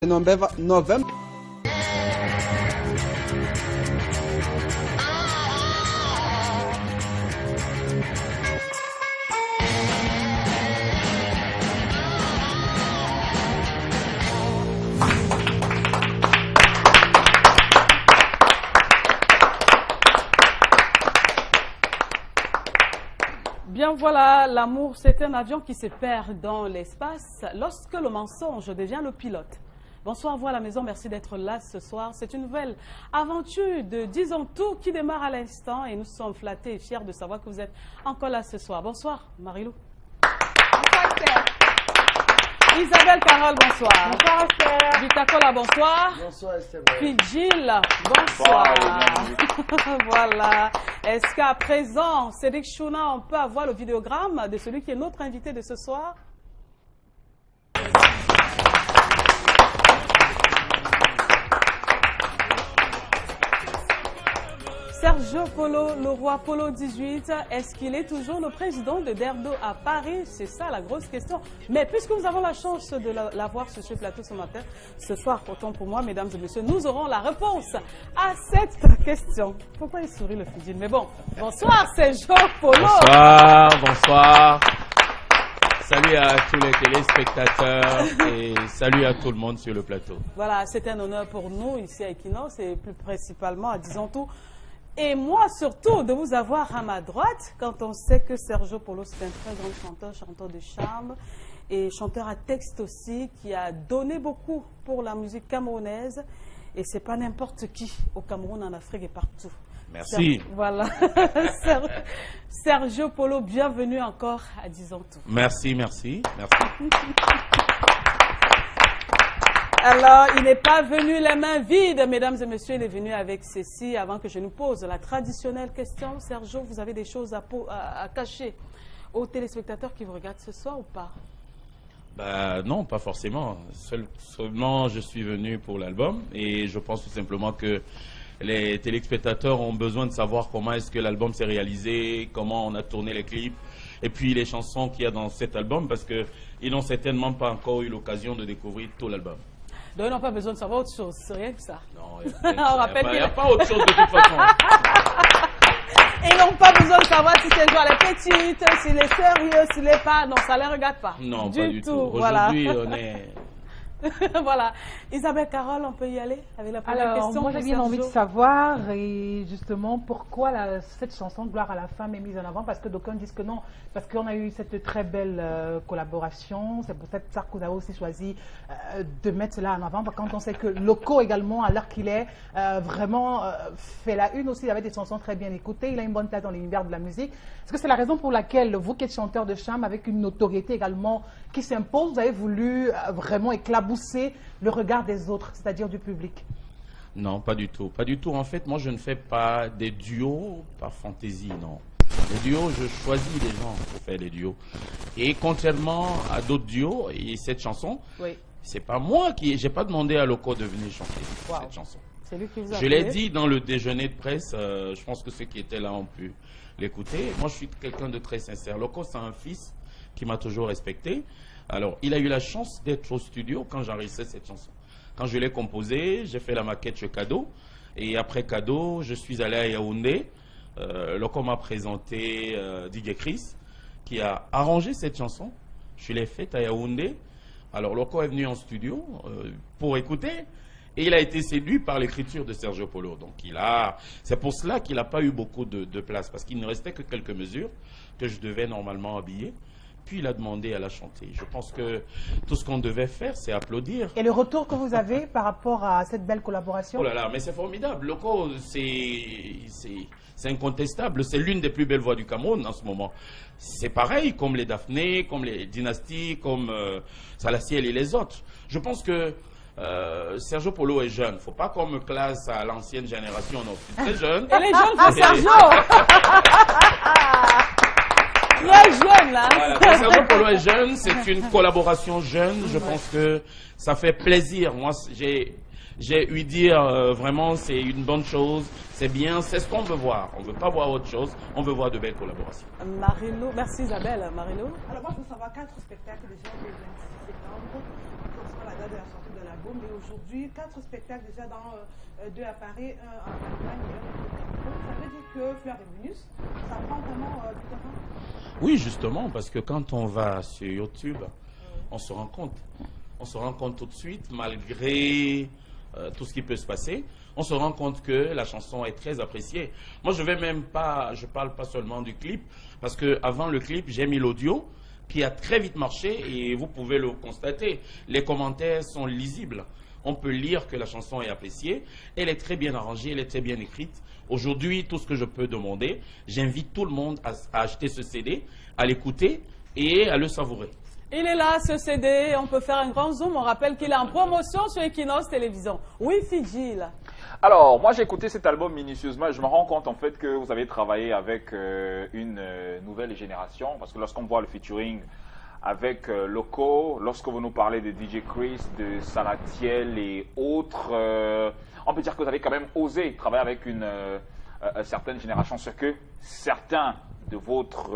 November. Bien voilà, l'amour c'est un avion qui se perd dans l'espace lorsque le mensonge devient le pilote. Bonsoir, vous à la maison, merci d'être là ce soir. C'est une nouvelle aventure de Disons Tout qui démarre à l'instant et nous sommes flattés et fiers de savoir que vous êtes encore là ce soir. Bonsoir, Marilou. Bonsoir, Esther. Isabelle Carole, bonsoir. Bonsoir, Esther. Vitacola, bonsoir. Bonsoir, Esther. Puis Gilles, bonsoir. Voilà. Est-ce qu'à présent, Cédric Chouna, on peut avoir le vidéogramme de celui qui est notre invité de ce soir? Sergio Polo, le roi Polo 18, est-ce qu'il est toujours le président de Derdo à Paris? C'est ça la grosse question. Mais puisque nous avons la chance de l'avoir sur ce plateau ce matin, ce soir, autant pour moi, mesdames et messieurs, nous aurons la réponse à cette question. Pourquoi il sourit le Fidjin? Mais bon, bonsoir Sergio Polo. Bonsoir, bonsoir. Salut à tous les téléspectateurs et salut à tout le monde sur le plateau. Voilà, c'est un honneur pour nous ici à Equinox et plus principalement à Disons Tout. Et moi, surtout, de vous avoir à ma droite, quand on sait que Sergio Polo, c'est un très grand chanteur, chanteur de charme, et chanteur à texte aussi, qui a donné beaucoup pour la musique camerounaise. Et c'est pas n'importe qui au Cameroun, en Afrique et partout. Merci. Voilà. Sergio Polo, bienvenue encore à Disons Tout. Merci, merci, merci. Alors, il n'est pas venu les mains vides, mesdames et messieurs, il est venu avec ceci. Avant que je nous pose la traditionnelle question, Sergio, vous avez des choses à cacher aux téléspectateurs qui vous regardent ce soir ou pas? Bah, non, pas forcément. Seulement, je suis venu pour l'album et je pense tout simplement que les téléspectateurs ont besoin de savoir comment est-ce que l'album s'est réalisé, comment on a tourné les clips et puis les chansons qu'il y a dans cet album parce qu'ils n'ont certainement pas encore eu l'occasion de découvrir tout l'album. Donc, ils n'ont pas besoin de savoir autre chose, c'est rien que ça. Non, il n'y a pas autre chose de toute façon. Ils n'ont pas besoin de savoir si c'est genre les petites, s'il est sérieux, s'il n'est pas. Non, ça ne les regarde pas. Non, pas du tout. Voilà. Aujourd'hui, on est... Voilà. Isabelle Carole, on peut y aller avec la première question. Moi, j'ai bien envie de savoir, et justement, pourquoi cette chanson Gloire à la femme est mise en avant, parce que d'aucuns disent que non, parce qu'on a eu cette très belle collaboration, c'est pour ça que vous avez aussi choisi de mettre cela en avant, quand on sait que Loco également, à l'heure qu'il est, vraiment fait la une aussi, il avait des chansons très bien écoutées, il a une bonne place dans l'univers de la musique. Est-ce que c'est la raison pour laquelle vous qui êtes chanteur de charme, avec une notoriété également qui s'impose, vous avez voulu vraiment éclabousser le regard des autres, c'est-à-dire du public? Non, pas du tout. Pas du tout. En fait, moi, je ne fais pas des duos par fantaisie, non. Les duos, je choisis des gens pour faire des duos. Et contrairement à d'autres duos, et cette chanson, oui, c'est pas moi qui... J'ai pas demandé à Loco de venir chanter cette chanson. C'est lui qui vous a Je l'ai dit dans le déjeuner de presse, je pense que ceux qui étaient là ont pu l'écouter. Moi, je suis quelqu'un de très sincère. Loco, c'est un fils qui m'a toujours respecté. Alors, il a eu la chance d'être au studio quand j'enregistrais cette chanson. Quand je l'ai composée, j'ai fait la maquette chez Cadeau. Et après Cadeau, je suis allé à Yaoundé. Loco m'a présenté DJ Chris, qui a arrangé cette chanson. Je l'ai faite à Yaoundé. Alors, Loco est venu en studio pour écouter. Et il a été séduit par l'écriture de Sergio Polo. Donc, c'est pour cela qu'il n'a pas eu beaucoup de place. Parce qu'il ne restait que quelques mesures que je devais normalement habiller. Puis il a demandé à la chanter. Je pense que tout ce qu'on devait faire, c'est applaudir. Et le retour que vous avez par rapport à cette belle collaboration? Oh là là, mais c'est formidable. Loco, c'est incontestable. C'est l'une des plus belles voix du Cameroun en ce moment. C'est pareil comme les Daphné, comme les Dynasties, comme Salaciel et les autres. Je pense que Sergio Polo est jeune. Il ne faut pas qu'on me classe à l'ancienne génération. Non, je suis très jeune. Elle est jeune pour Sergio. Très jeune, là. Voilà, Sergio Polo est jeune, c'est une collaboration jeune. Je pense que ça fait plaisir. Moi, j'ai eu dire vraiment, c'est une bonne chose, c'est bien, c'est ce qu'on veut voir. On ne veut pas voir autre chose, on veut voir de belles collaborations. Marilou, merci Isabelle. Marilou. Alors moi, je veux savoir 4 spectacles déjà le 26 septembre, concernant la date de la sortie de l'album. album et aujourd'hui 4 spectacles déjà dans 2 à Paris, 1 en Allemagne et 1 au Cameroun. Ça veut dire que Fleur et Venus, ça prend vraiment du terrain? Oui, justement, parce que quand on va sur YouTube, on se rend compte. On se rend compte tout de suite, malgré tout ce qui peut se passer, on se rend compte que la chanson est très appréciée. Moi, je parle pas seulement du clip, parce que avant le clip, j'ai mis l'audio qui a très vite marché et vous pouvez le constater. Les commentaires sont lisibles. On peut lire que la chanson est appréciée. Elle est très bien arrangée, elle est très bien écrite. Aujourd'hui, tout ce que je peux demander, j'invite tout le monde à acheter ce CD, à l'écouter et à le savourer. Il est là, ce CD, on peut faire un grand zoom. On rappelle qu'il est en promotion sur Equinox Télévision. Oui, Fidji, là. Alors, moi j'ai écouté cet album minutieusement et je me rends compte en fait que vous avez travaillé avec une nouvelle génération, parce que lorsqu'on voit le featuring avec Loco, lorsque vous nous parlez de DJ Chris, de Salatiel et autres, on peut dire que vous avez quand même osé travailler avec une certaine génération, ce que certains de votre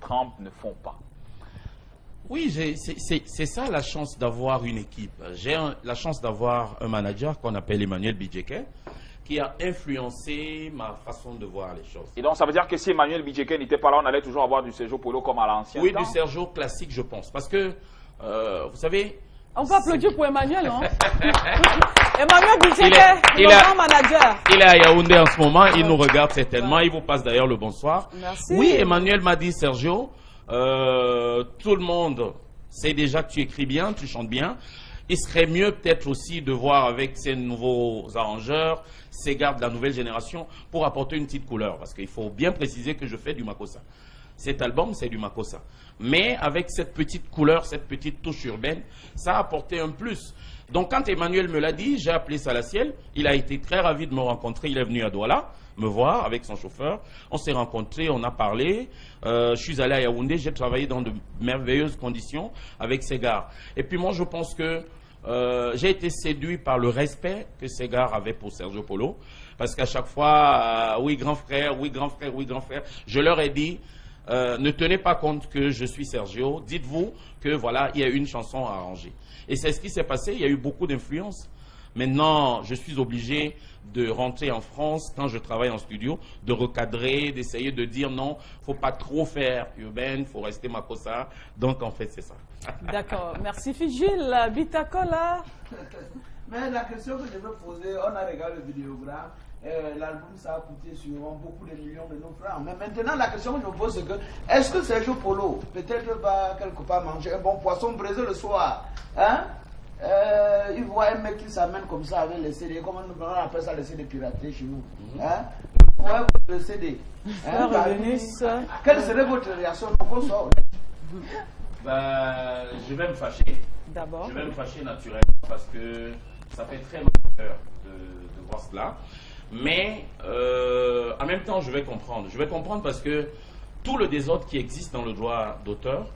trempe ne font pas. Oui, c'est ça la chance d'avoir une équipe. J'ai la chance d'avoir un manager qu'on appelle Emmanuel Bidjeke, qui a influencé ma façon de voir les choses. Et donc ça veut dire que si Emmanuel Bidjeke n'était pas là, on allait toujours avoir du Sergio Polo comme à l'ancien temps? Oui, du Sergio classique, je pense. Parce que, vous savez... On peut applaudir pour Emmanuel, non? Emmanuel Bidjeke, le grand manager. Il est à Yaoundé en ce moment, il nous regarde certainement, il vous passe d'ailleurs le bonsoir. Merci. Oui, Emmanuel m'a dit, Sergio, tout le monde sait déjà que tu écris bien, tu chantes bien. Il serait mieux peut-être aussi de voir avec ces nouveaux arrangeurs, ces gars de la nouvelle génération, pour apporter une petite couleur. Parce qu'il faut bien préciser que je fais du Makossa. Cet album, c'est du Makossa. Mais avec cette petite couleur, cette petite touche urbaine, ça a apporté un plus. Donc quand Emmanuel me l'a dit, j'ai appelé Salatiel. Il a été très ravi de me rencontrer. Il est venu à Douala me voir avec son chauffeur. On s'est rencontrés, on a parlé. Je suis allé à Yaoundé, j'ai travaillé dans de merveilleuses conditions avec ces gars. Et puis moi, je pense que j'ai été séduit par le respect que ces gars avaient pour Sergio Polo. Parce qu'à chaque fois, oui grand frère, oui grand frère, oui grand frère, je leur ai dit, ne tenez pas compte que je suis Sergio, dites-vous que voilà, il y a une chanson à arranger. Et c'est ce qui s'est passé, il y a eu beaucoup d'influence. Maintenant, je suis obligé de rentrer en France quand je travaille en studio, de recadrer, d'essayer de dire non, faut pas trop faire urbaine, faut rester Makossa. Donc en fait, c'est ça. D'accord, merci Fidjil. Bitakola. Mais la question que je veux poser, on a regardé le vidéogramme, l'album ça a coûté sûrement beaucoup de millions de nos francs. Mais maintenant la question que je me pose c'est que, est-ce que Sergio Polo peut-être va quelque part manger un bon poisson braisé le soir, hein? Il voit un mec qui s'amène comme ça avec les CD, comment on appelle ça les CD piratés chez nous, hein? Vous voyez le CD, hein? Quelle serait votre réaction? Je vais me fâcher. D'abord. Je vais me fâcher naturellement parce que ça fait très mal peur de voir cela. Mais en même temps, je vais comprendre. Je vais comprendre parce que tout le désordre qui existe dans le droit d'auteur,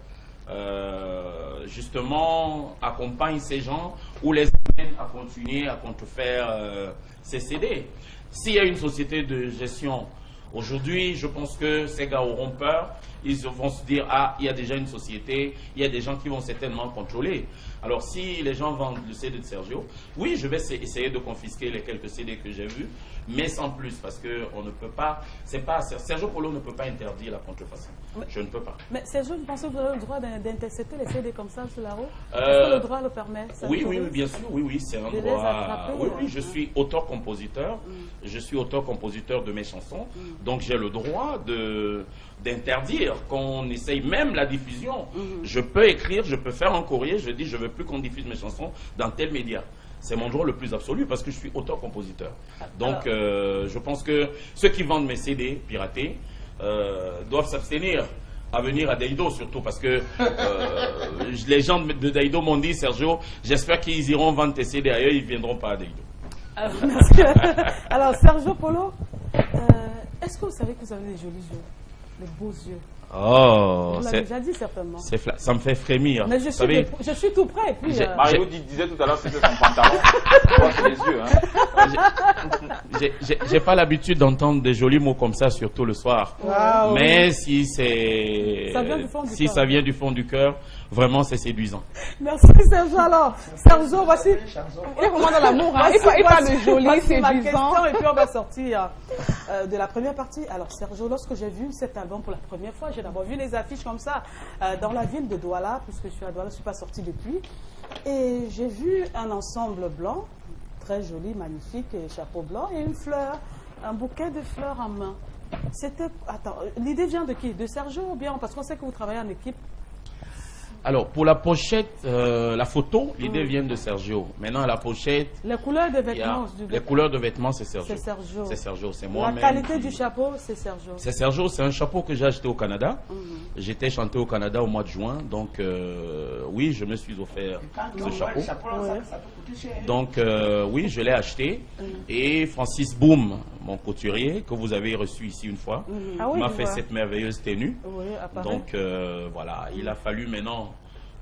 justement, accompagne ces gens ou les amène à continuer à contrefaire ces CD. S'il y a une société de gestion, aujourd'hui, je pense que ces gars auront peur. Ils vont se dire, ah, il y a déjà une société, il y a des gens qui vont certainement contrôler. Alors, si les gens vendent le CD de Sergio, oui, je vais essayer de confisquer les quelques CD que j'ai vus, mais sans plus, parce qu'on ne peut pas, Sergio Polo ne peut pas interdire la contrefaçon. Je ne peux pas. Mais Sergio, vous pensez que vous avez le droit d'intercepter les CD comme ça sur la route? Est-ce que le droit le permet? Oui, bien sûr, oui, c'est un droit. Oui, je suis auteur-compositeur, je suis auteur-compositeur de mes chansons, donc j'ai le droit d'interdire qu'on essaye même la diffusion. Je peux écrire, je peux faire un courrier, je dis je ne veux plus qu'on diffuse mes chansons dans tel média. C'est mon droit le plus absolu parce que je suis auteur-compositeur. Donc je pense que ceux qui vendent mes CD piratés doivent s'abstenir à venir à Daido surtout parce que les gens de Daido m'ont dit Sergio, j'espère qu'ils iront vendre tes CD ailleurs, ils ne viendront pas à Daido. Alors Sergio Polo, est-ce que vous savez que vous avez des jolis yeux? Les beaux yeux. Oh, vous l'avez déjà dit certainement. Ça me fait frémir. Mais je suis tout près. Et puis, Mario disait tout à l'heure c'était son pantalon. C'est les yeux. Hein. j'ai pas l'habitude d'entendre des jolis mots comme ça, surtout le soir. Wow. Mais si c'est, Ça vient du fond du si cœur. ça vient du fond du cœur, vraiment c'est séduisant. Merci Sergio. Alors, Sergio, voici. Il est vraiment dans l'amour, hein. Il parle de joli, voici ma séduisant. question et puis on va sortir de la première partie. Alors Sergio, lorsque j'ai vu cet album pour la première fois, j'ai d'abord vu les affiches comme ça dans la ville de Douala, puisque je suis à Douala, je ne suis pas sortie depuis. Et j'ai vu un ensemble blanc, très joli, magnifique, et chapeau blanc, et une fleur, un bouquet de fleurs en main. C'était. Attends, l'idée vient de qui? De Sergio ou bien? Parce qu'on sait que vous travaillez en équipe. Alors, pour la pochette, la photo, l'idée vient de Sergio. Maintenant, la pochette, Les couleurs de il y a vêtements. les couleurs de vêtements, c'est Sergio. C'est Sergio. C'est Sergio, c'est La moi-même. qualité du chapeau, c'est Sergio. C'est Sergio, c'est un chapeau que j'ai acheté au Canada. J'étais chanté au Canada au mois de juin, donc oui, je me suis offert ce chapeau. ça peut coûter cher. Donc oui, je l'ai acheté. Et Francis Boum, mon couturier, que vous avez reçu ici une fois, Ah oui, m'a je fait vois. cette merveilleuse tenue. Oui, à Paris. Donc voilà, il a fallu maintenant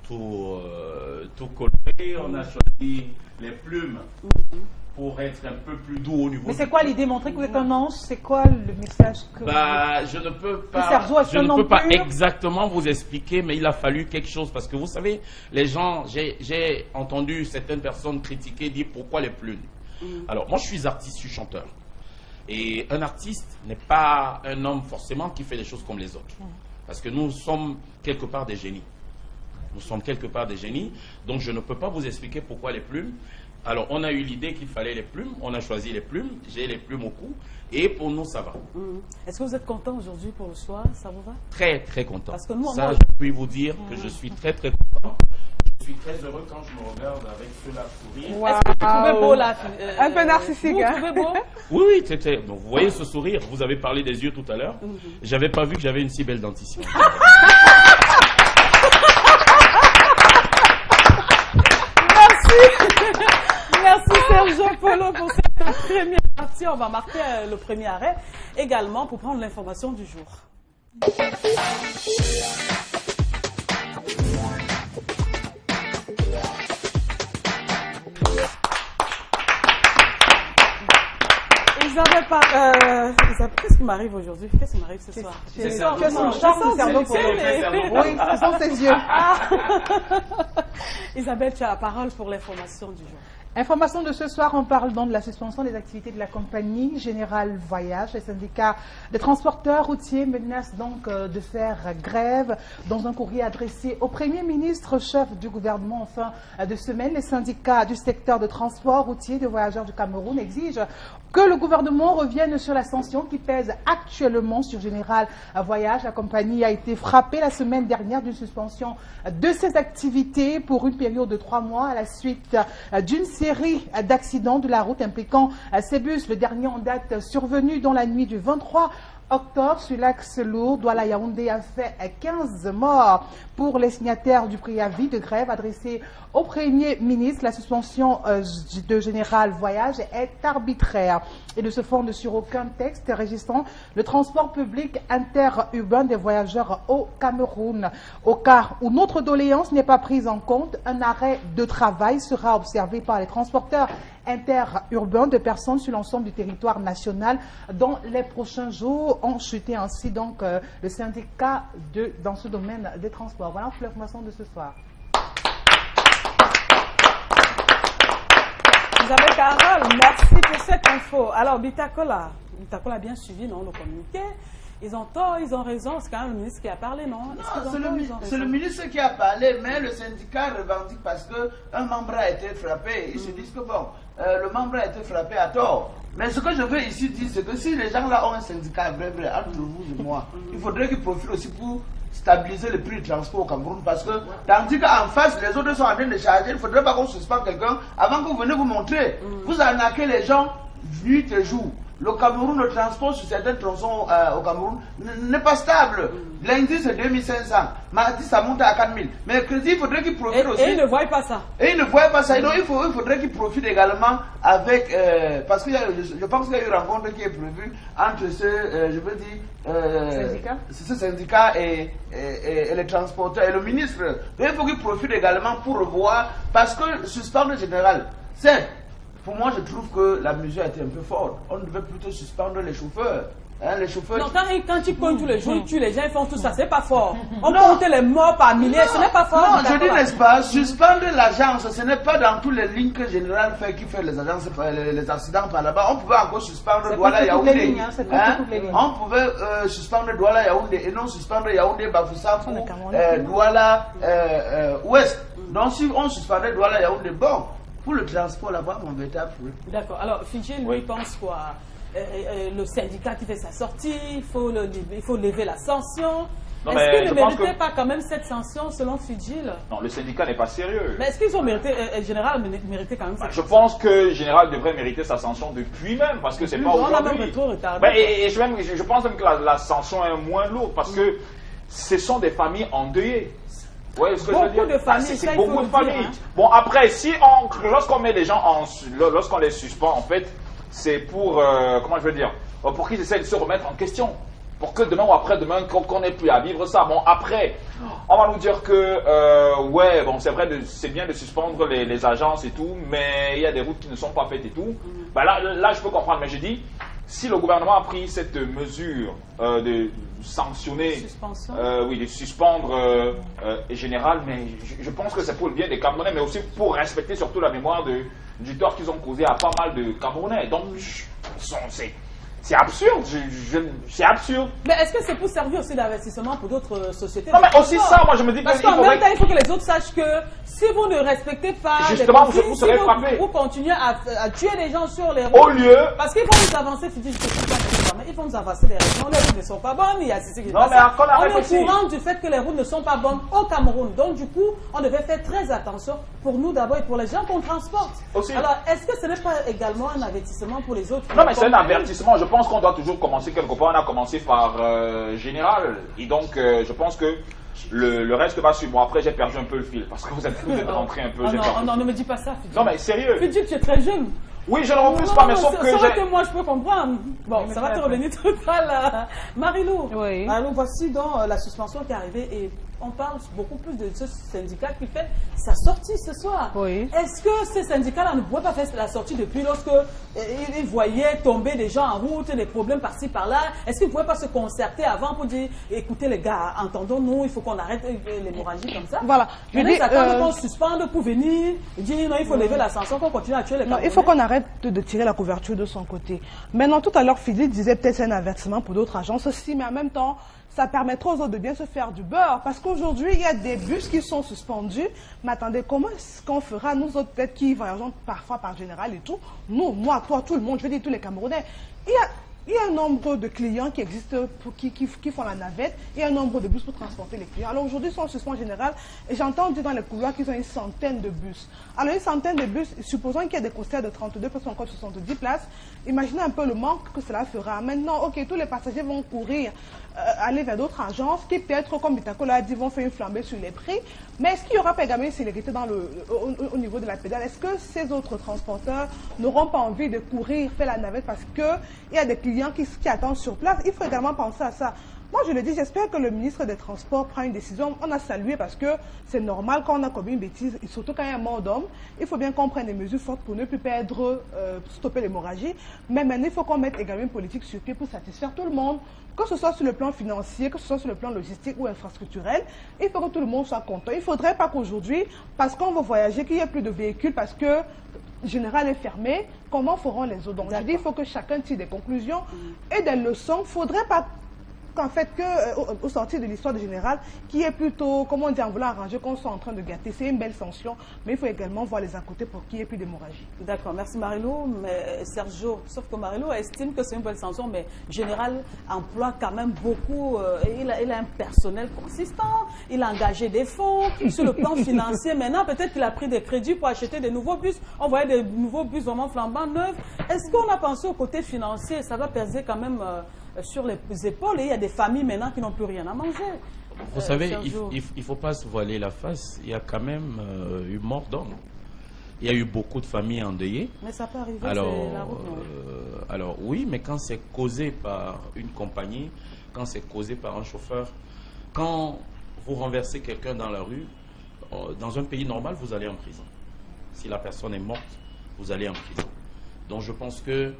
tout coller. On a choisi les plumes pour être un peu plus doux au niveau. Mais c'est du quoi cou. l'idée? Montrer que vous êtes un ange? C'est quoi le message que Bah, je ne peux pas, Sergio, est-ce je que ne non peux pas plus exactement vous expliquer, mais il a fallu quelque chose parce que vous savez, les gens, j'ai entendu certaines personnes critiquer, dire pourquoi les plumes. Alors, moi, je suis artiste, je suis chanteur. Et un artiste n'est pas un homme forcément qui fait des choses comme les autres. Parce que nous sommes quelque part des génies. Nous sommes quelque part des génies. Donc, je ne peux pas vous expliquer pourquoi les plumes. Alors, on a eu l'idée qu'il fallait les plumes. On a choisi les plumes. J'ai les plumes au cou. Et pour nous, ça va. Est-ce que vous êtes content aujourd'hui pour le soir? Ça vous va? Très, très content. Parce que nous, ça, moi- je puis vous dire que je suis très, très content. Je suis très heureux quand je me regarde avec cela sourire. Est-ce que vous trouvez beau là? Un peu narcissique, Vous hein. trouvez beau? Oui, oui, c'était. Donc, vous voyez ce sourire. Vous avez parlé des yeux tout à l'heure. J'avais pas vu que j'avais une si belle dentition. Merci Sergio Polo pour cette première partie. On va marquer le premier arrêt également pour prendre l'information du jour. Isabelle, qu'est-ce qui m'arrive aujourd'hui? Qu'est-ce qui m'arrive ce soir? C'est Ce ça. soir, Tu as son non, charme, je sens Sergio que Polo. c'est- Oui, ce sont ses yeux. Isabelle, tu as la parole pour l'information du jour. Information de ce soir, on parle donc de la suspension des activités de la compagnie Générale Voyage. Les syndicats des transporteurs routiers menacent donc de faire grève. Dans un courrier adressé au Premier ministre, chef du gouvernement en fin de semaine, les syndicats du secteur de transport routier de voyageurs du Cameroun exigent que le gouvernement revienne sur la sanction qui pèse actuellement sur Général Voyage. La compagnie a été frappée la semaine dernière d'une suspension de ses activités pour une période de 3 mois à la suite d'une série d'accidents de la route impliquant ces bus. Le dernier en date survenu dans la nuit du 23 octobre sur l'axe lourd Douala-Yaoundé a fait 15 morts. Pour les signataires du préavis de grève adressé au Premier ministre, la suspension de Général Voyage est arbitraire et ne se fonde sur aucun texte régissant le transport public interurbain des voyageurs au Cameroun. Au cas où notre doléance n'est pas prise en compte, un arrêt de travail sera observé par les transporteurs interurbains de personnes sur l'ensemble du territoire national dans les prochains jours. Ont chuté ainsi donc le syndicat dans ce domaine des transports. Voilà pour l'information de ce soir. Isabelle Carole, merci pour cette info. Alors, Bitakola a bien suivi non, le communiqué. Ils ont tort, ils ont raison. C'est quand même le ministre qui a parlé, non? Non, c'est le ministre qui a parlé, mais le syndicat revendique parce qu'un membre a été frappé. Ils se disent que bon, le membre a été frappé à tort. Mais ce que je veux ici dire, c'est que si les gens là ont un syndicat vrai, entre vous et moi, il faudrait qu'ils profitent aussi pour stabiliser le prix du transport au Cameroun parce que tandis qu'en face les autres sont en train de charger, il ne faudrait pas qu'on suspende quelqu'un avant que vous venez vous montrer. Vous arnaquez les gens nuit et jour. Le Cameroun, le transport sur certains tronçons au Cameroun n'est pas stable. Lundi c'est 2500, mardi ça monte à 4000. Mercredi il faudrait qu'ils profitent aussi. Et ils ne voient pas ça. Et ils ne voient pas ça. Donc il faudrait qu'ils profitent également avec. Parce que je pense qu'il y a eu une rencontre qui est prévue entre ce syndicat et les transporteurs et le ministre. Donc il faut qu'ils profitent également pour revoir. Parce que suspendre le général, c'est pour moi, je trouve que la mesure a été un peu forte. On devait plutôt suspendre les chauffeurs. Hein, les chauffeurs non, quand ils pointent tous les jours, ils tuent les gens, ils font tout ça, c'est pas fort. On compte les morts par milliers, ce n'est pas fort. Non, je dis, n'est-ce pas, suspendre l'agence, ce n'est pas dans toutes les lignes que Général fait qui fait les agences, les accidents par là-bas. On pouvait encore suspendre Douala Yaoundé. On pouvait suspendre Douala Yaoundé et non suspendre Yaoundé Bafoussam ou Douala Ouest. Donc si on suspendait Douala Yaoundé, bon, pour le transport là-bas, mon véritable fruit. D'accord. Alors, Fidji, lui, pense quoi? Le syndicat qui fait sa sortie, il faut lever la sanction. Est-ce qu'ils ne méritaient pas quand même cette sanction selon Fidji? Non, le syndicat n'est pas sérieux. Mais est-ce qu'ils ont mérité, Général méritait quand même cette Je pense que Général devrait mériter sa sanction depuis même, parce que c'est pas aujourd'hui. Et je pense même que la sanction est moins lourde, parce que ce sont des familles endeuillées. Ouais, ce que je veux dire, de familles, c'est beaucoup de familles. Bon, après, lorsqu'on met les gens lorsqu'on les suspend, en fait, c'est pour, comment je veux dire, pour qu'ils essaient de se remettre en question. Pour que demain ou après-demain, qu'on n'ait plus à vivre ça. Bon, après, on va nous dire que, ouais, bon, c'est vrai, c'est bien de suspendre les agences et tout, mais il y a des routes qui ne sont pas faites et tout. Ben là, je peux comprendre, mais je dis, si le gouvernement a pris cette mesure de sanctionner, de suspendre Général, mais je pense que c'est pour le bien des Camerounais, mais aussi pour respecter surtout la mémoire du tort qu'ils ont causé à pas mal de Camerounais. Donc, c'est absurde, c'est absurde. Mais est-ce que c'est pour servir aussi d'investissement pour d'autres sociétés? Non, mais aussi ça, moi je me dis parce qu'en même temps, il faut que les autres sachent que si vous ne respectez pas justement, les vous serez frappé. Vous continuez à tuer les gens sur les routes. Au lieu... Parce qu'ils vont nous avancer, mais ils vont nous avancer les raisons. Les routes ne sont pas bonnes, il y a ceci qui se passe. On est au courant du fait que les routes ne sont pas bonnes au Cameroun. Donc du coup, on devait faire très attention pour nous d'abord et pour les gens qu'on transporte. Aussi. Alors, est-ce que ce n'est pas également un avertissement pour les autres? Non, mais c'est un avertissement. Je pense qu'on doit toujours commencer quelque part. On a commencé par Général. Et donc, je pense que le reste va suivre. Bon, après, j'ai perdu un peu le fil parce que vous êtes rentré un peu. Non, ne me dis pas ça, Fidji. Non, mais sérieux. Fidji, tu es très jeune. Oui, je ne refuse pas, mais sauf que que moi, je peux comprendre. Bon, ça va te revenir tout à l'heure. Marilou, oui. Marilou, voici donc la suspension qui est arrivée et on parle beaucoup plus de ce syndicat qui fait sa sortie ce soir. Oui. Est-ce que ces syndicats-là ne pouvaient pas faire la sortie depuis lorsque ils voyaient tomber des gens en route, des problèmes par-ci, par-là? Est-ce qu'ils ne pouvaient pas se concerter avant pour dire, écoutez les gars, entendons-nous, il faut qu'on arrête l'hémorragie comme ça? Voilà. Je dis, qu'on suspende pour venir, dire non, il faut lever la sanction, qu'on continue à tuer les Camerounais. Il faut qu'on arrête de tirer la couverture de son côté. Maintenant, tout à l'heure, Fidji disait peut-être c'est un avertissement pour d'autres agences aussi, mais en même temps, ça permettra aux autres de bien se faire du beurre. Parce qu'aujourd'hui, il y a des bus qui sont suspendus. Mais attendez, comment est-ce qu'on fera, nous autres, peut-être qui voyageons parfois par Général et tout, nous, moi, toi, tout le monde, je veux dire tous les Camerounais, il y a un nombre de clients qui existent, qui font la navette, et un nombre de bus pour transporter les clients. Alors aujourd'hui, ils sont en suspens général, et j'entends dire dans les couloirs qu'ils ont une centaine de bus. Alors une centaine de bus, supposons qu'il y a des concerts de 32 places, encore 70 places, imaginez un peu le manque que cela fera. Maintenant, ok, tous les passagers vont courir, aller vers d'autres agences, qui peut-être, comme Bitako l'a dit, vont faire une flambée sur les prix, mais est-ce qu'il y aura pas également une célérité au niveau de la pédale? Est-ce que ces autres transporteurs n'auront pas envie de courir, faire la navette parce qu'il y a des clients qui attendent sur place? Il faut également penser à ça. Moi, je le dis, j'espère que le ministre des Transports prend une décision. On a salué parce que c'est normal quand on a commis une bêtise, et surtout quand il y a un mort d'homme. Il faut bien qu'on prenne des mesures fortes pour ne plus perdre, stopper l'hémorragie. Mais maintenant, il faut qu'on mette également une politique sur pied pour satisfaire tout le monde, que ce soit sur le plan financier, que ce soit sur le plan logistique ou infrastructurel. Il faut que tout le monde soit content. Il ne faudrait pas qu'aujourd'hui, parce qu'on va voyager, qu'il n'y ait plus de véhicules, parce que Général est fermé, comment feront les autres? Donc, je dis, il faut que chacun tire des conclusions et des leçons. Il ne faudrait pas qu'en fait, au sortir de l'histoire de Général, qui est plutôt, comment dire, en voulant arranger, qu'on soit en train de gâter. C'est une belle sanction, mais il faut également voir les à côté pour qu'il n'y ait plus d'hémorragie. D'accord, merci Marilou. Mais Sergio, sauf que Marilou estime que c'est une belle sanction, mais Général emploie quand même beaucoup, il a un personnel consistant, il a engagé des fonds, sur le plan financier. Maintenant, peut-être qu'il a pris des crédits pour acheter des nouveaux bus. On voyait des nouveaux bus vraiment flambant neufs. Est-ce qu'on a pensé au côté financier? Ça va peser quand même sur les épaules, et il y a des familles maintenant qui n'ont plus rien à manger. Vous savez, il ne faut pas se voiler la face. Il y a quand même eu mort d'homme. Il y a eu beaucoup de familles endeuillées. Mais ça peut arriver, alors, c'est la route, alors oui, mais quand c'est causé par une compagnie, quand c'est causé par un chauffeur, quand vous renversez quelqu'un dans la rue, dans un pays normal, vous allez en prison. Si la personne est morte, vous allez en prison. Donc je pense que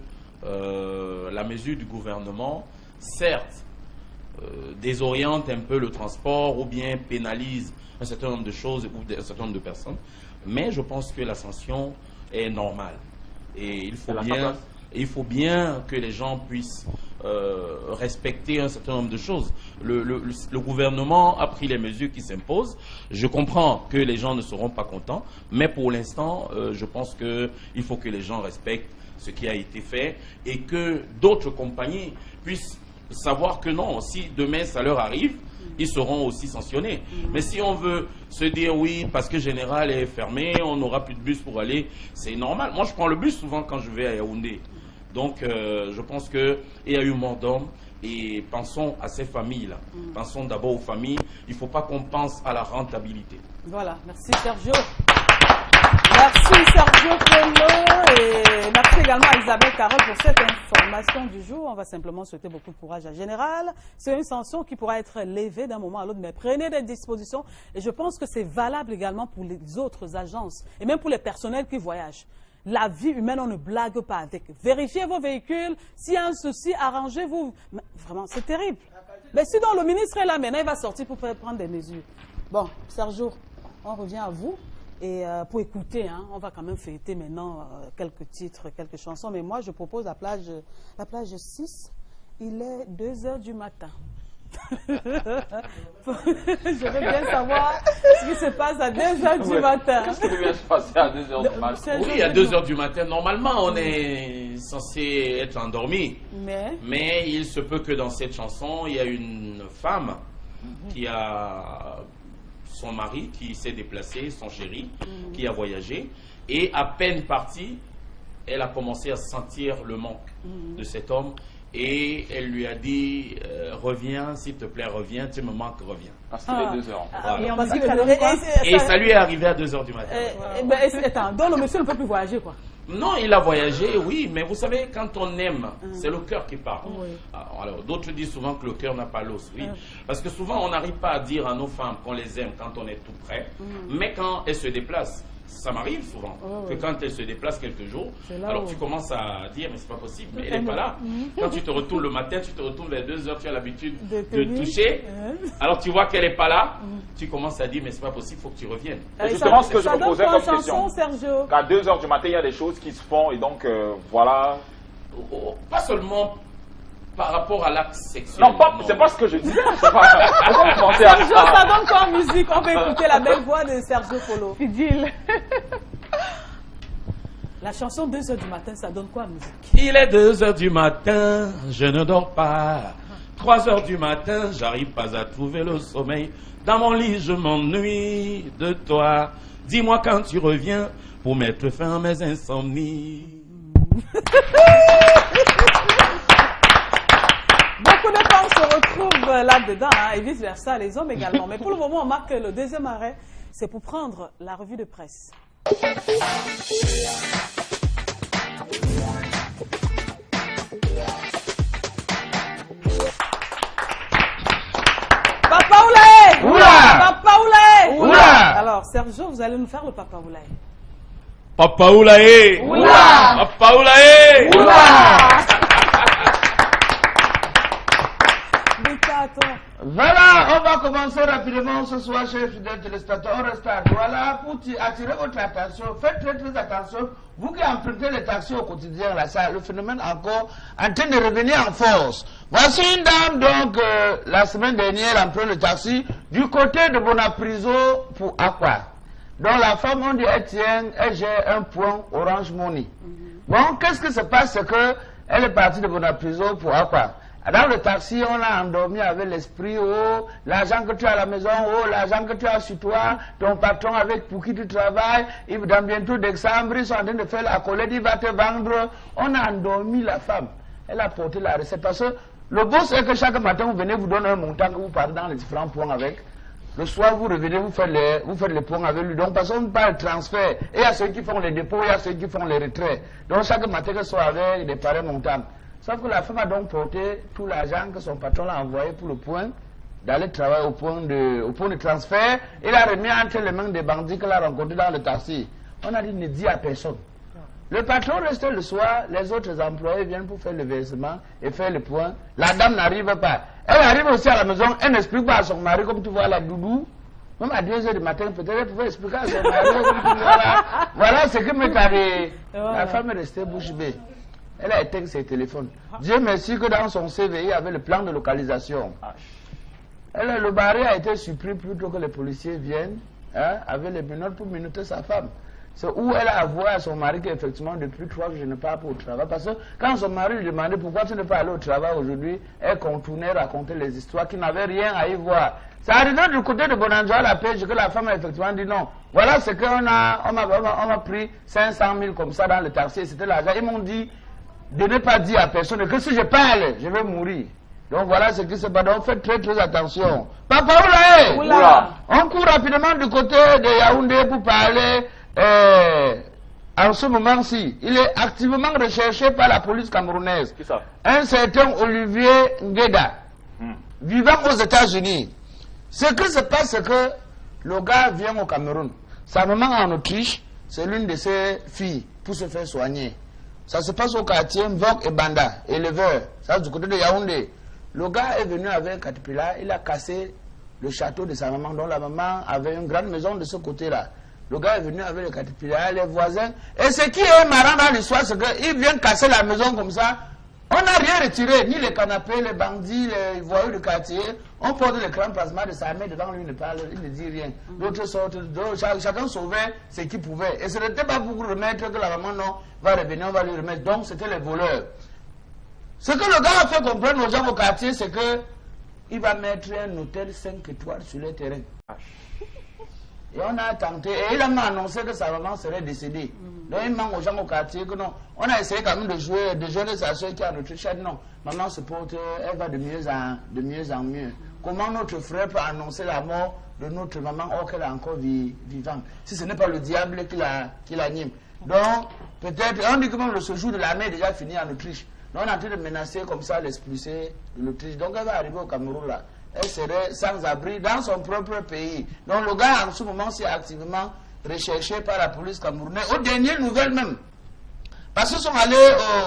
la mesure du gouvernement, certes, désoriente un peu le transport ou bien pénalise un certain nombre de choses ou un certain nombre de personnes, mais je pense que la sanction est normale. Et il faut bien que les gens puissent respecter un certain nombre de choses. Le gouvernement a pris les mesures qui s'imposent. Je comprends que les gens ne seront pas contents, mais pour l'instant, je pense qu'il faut que les gens respectent ce qui a été fait et que d'autres compagnies puissent savoir que non, si demain ça leur arrive, ils seront aussi sanctionnés. Mais si on veut se dire oui, parce que Général est fermé, on n'aura plus de bus pour aller, c'est normal. Moi, je prends le bus souvent quand je vais à Yaoundé. Donc, je pense qu'il y a eu mort d'homme et pensons à ces familles-là. Pensons d'abord aux familles. Il ne faut pas qu'on pense à la rentabilité. Voilà, merci Sergio. Merci Sergio Polo et merci également à Isabelle Carole pour cette information du jour. On va simplement souhaiter beaucoup de courage à Général. C'est une sanction qui pourra être levée d'un moment à l'autre, mais prenez des dispositions. Et je pense que c'est valable également pour les autres agences et même pour les personnels qui voyagent. La vie humaine, on ne blague pas avec. Vérifiez vos véhicules. S'il y a un souci, arrangez-vous. Vraiment, c'est terrible. Mais sinon, le ministre est là maintenant, il va sortir pour prendre des mesures. Bon, Sergio, on revient à vous. Et pour écouter, hein, on va quand même fêter maintenant quelques titres, quelques chansons. Mais moi, je propose la plage 6. Il est 2h du matin. Je veux bien savoir ce qui se passe à 2h du matin. Qu'est-ce qui vient se passer à 2h du matin? Oui, à 2h du matin. Normalement, on est censé être endormi. Mais il se peut que dans cette chanson, il y a une femme qui a son mari qui s'est déplacé, son chéri, qui a voyagé. Et à peine partie, elle a commencé à sentir le manque de cet homme. Et elle lui a dit, reviens, s'il te plaît, reviens, tu me manques, reviens. Parce qu'il est 2h. Voilà. Et ça lui est arrivé à 2h du matin. Attends, donc le monsieur ne peut plus voyager, quoi. Non, il a voyagé, oui, mais vous savez, quand on aime, c'est le cœur qui parle. Alors, d'autres disent souvent que le cœur n'a pas l'os, oui. Parce que souvent, on n'arrive pas à dire à nos femmes qu'on les aime quand on est tout près, mais quand elles se déplacent, ça m'arrive souvent, que quand elles se déplacent quelques jours, alors tu commences à dire, mais c'est pas possible, mais elle n'est pas là. Quand tu te retournes le matin, tu te retournes vers 2h, tu as l'habitude de toucher, alors tu vois qu'elle n'est pas là, tu commences à dire, mais c'est pas possible, il faut que tu reviennes. C'est justement ce que je me posais comme question. Sergio. Qu'à 2h du matin, il y a des choses qui se font, et donc, voilà. Pas seulement par rapport à l'acte sexuel. Non, c'est pas ce que je disais. Sergio, ça donne quoi en musique? On peut écouter la belle voix de Sergio Polo. Fidèle. La chanson 2h du matin, ça donne quoi en musique? Il est 2h du matin, je ne dors pas. 3h du matin, j'arrive pas à trouver le sommeil. Dans mon lit, je m'ennuie de toi. Dis-moi quand tu reviens pour mettre fin à mes insomnies. Beaucoup de femmes se retrouvent là-dedans, hein, et vice-versa, les hommes également. Mais pour le moment, on marque le deuxième arrêt, c'est pour prendre la revue de presse. Papa Oulaye! Papa Oulaye! Alors, Sergio, vous allez nous faire le Papa Oulaye. Papa Oulaye! Papa Oulaye! Voilà, on va commencer rapidement ce soir, chers fidèles téléspectateurs. On reste à Douala pour attirer votre attention. Faites très très attention. Vous qui empruntez les taxis au quotidien, là, ça, le phénomène encore en train de revenir en force. Voici une dame, donc, la semaine dernière, emprunte le taxi du côté de Bonapriso pour Aqua. Donc la femme, on dit, elle tient, elle gère un point Orange Money. Bon, qu'est-ce qui se passe? C'est que elle est partie de Bonapriso pour Aqua. Dans le taxi, on a endormi avec l'esprit, oh, l'argent que tu as à la maison, oh, l'argent que tu as sur toi, ton patron avec pour qui tu travailles, dans bientôt décembre, ils sont en train de faire la collecte, il va te vendre. On a endormi la femme. Elle a porté la recette parce que le boss est que chaque matin, vous venez, vous donnez un montant que vous partez dans les différents points avec. Le soir, vous revenez, vous faites les points avec lui. Donc, parce qu'on parle de transfert. Et il y a ceux qui font les dépôts, il y a ceux qui font les retraits. Donc, chaque matin, que ce soit avec des pareils montants. Sauf que la femme a donc porté tout l'argent que son patron l'a envoyé pour le point d'aller travailler au point de transfert. Il a remis entre les mains des bandits qu'elle a rencontrés dans le taxi. On a dit ne dis à personne. Le patron reste le soir, les autres employés viennent pour faire le versement et faire le point. La dame n'arrive pas. Elle arrive aussi à la maison, elle n'explique pas à son mari, comme tu vois la doudou. Même à 2 h du matin, peut-être elle pouvait expliquer à son mari, comme tu vois là. Voilà ce que m'est arrivé. La femme est restée bouche bée. Elle a éteint ses téléphones. Dieu merci que dans son CV, il y avait le plan de localisation. Le barré a été surpris plutôt que les policiers viennent avec les menottes pour minuter sa femme. C'est où elle a avoué à son mari qu'effectivement, depuis 3 jours, je ne pars pas au travail. Parce que quand son mari lui demandait pourquoi tu ne pas aller au travail aujourd'hui, elle contournait, racontait les histoires qui n'avaient rien à y voir. Ça arrivé du côté de Bonanjoa, la pêche, que la femme a effectivement dit non. Voilà ce qu'on m'a pris 500 000 comme ça dans le taxi, c'était l'argent. Ils m'ont dit de ne pas dire à personne que si je parle, je vais mourir. Donc voilà ce qui se passe. Donc faites très très attention. Papa Oula, on court rapidement du côté de Yaoundé pour parler. En ce moment-ci, il est activement recherché par la police camerounaise. Qui ça? Un certain Olivier Ngueda, vivant aux États-Unis. Ce qui se passe, c'est que le gars vient au Cameroun. Sa maman en Autriche, c'est l'une de ses filles pour se faire soigner. Ça se passe au quartier Mvok et Banda, éleveur. Ça, du côté de Yaoundé. Le gars est venu avec un caterpillar, il a cassé le château de sa maman, dont la maman avait une grande maison de ce côté-là. Le gars est venu avec le caterpillar, les voisins. Et ce qui est marrant dans l'histoire, c'est qu'il vient casser la maison comme ça. On n'a rien retiré, ni les canapés, les bandits, les voyous du quartier. On porte l'écran plasma de sa main devant lui, il ne parle, il ne dit rien. D'autres sortent, chacun sauvait ce qu'il pouvait. Et ce n'était pas pour remettre que la maman non, va revenir, on va lui remettre. Donc c'était les voleurs. Ce que le gars a fait comprendre aux gens au quartier, c'est que il va mettre un hôtel 5 étoiles sur le terrain. Et on a tenté, et il a annoncé que sa maman serait décédée. Donc il manque aux gens au quartier que non. On a essayé quand même de jouer sa soeur qui est en Autriche. Non, maman se porte, elle va de mieux en mieux. Comment notre frère peut annoncer la mort de notre maman or qu'elle est encore vivante? Si ce n'est pas le diable qui l'anime. Donc, peut-être, on dit que même le séjour de l'armée est déjà fini en Autriche. Donc on est en train de menacer comme ça l'expulser de l'Autriche. Donc elle va arriver au Cameroun là. Elle serait sans abri dans son propre pays. Donc le gars en ce moment c'est activement recherché par la police camerounaise. Aux dernières nouvelles même. Parce qu'ils sont allés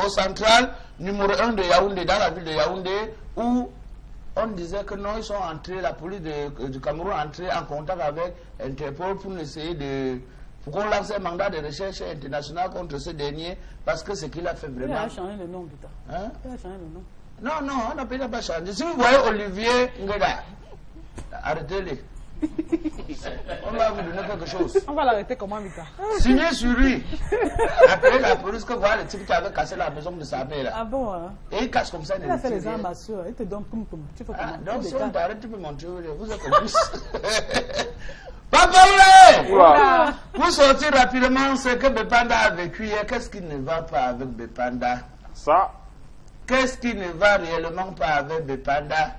au central numéro 1 de Yaoundé, dans la ville de Yaoundé, où on disait que non, ils sont entrés, la police du Cameroun est entrée en contact avec Interpol pour essayer de... Pour qu'on lance un mandat de recherche international contre ce dernier, parce que ce qu'il a fait vraiment... Il a changé le nom, putain. Hein? Il a changé le nom. Non, non, on n'a pas changé. Si vous voyez Olivier Ngueda, arrêtez-le. On va vous donner quelque chose. On va l'arrêter comment, Mika? Signez sur lui. Appelez la police que voilà le type qui avait cassé la maison de sa mère là. Ah bon, hein? Et il casse comme ça. Il a fait les armes à sueur. Il te donne poum poum. Tu fais comment? Donc si on t'arrête, tu peux montrer. Vous êtes comme plus. Papa Oula! Pour sortir rapidement ce que Bepanda a vécu hier, qu'est-ce qui ne va pas avec Bepanda? Ça. Qu'est-ce qui ne va réellement pas avec Bepanda?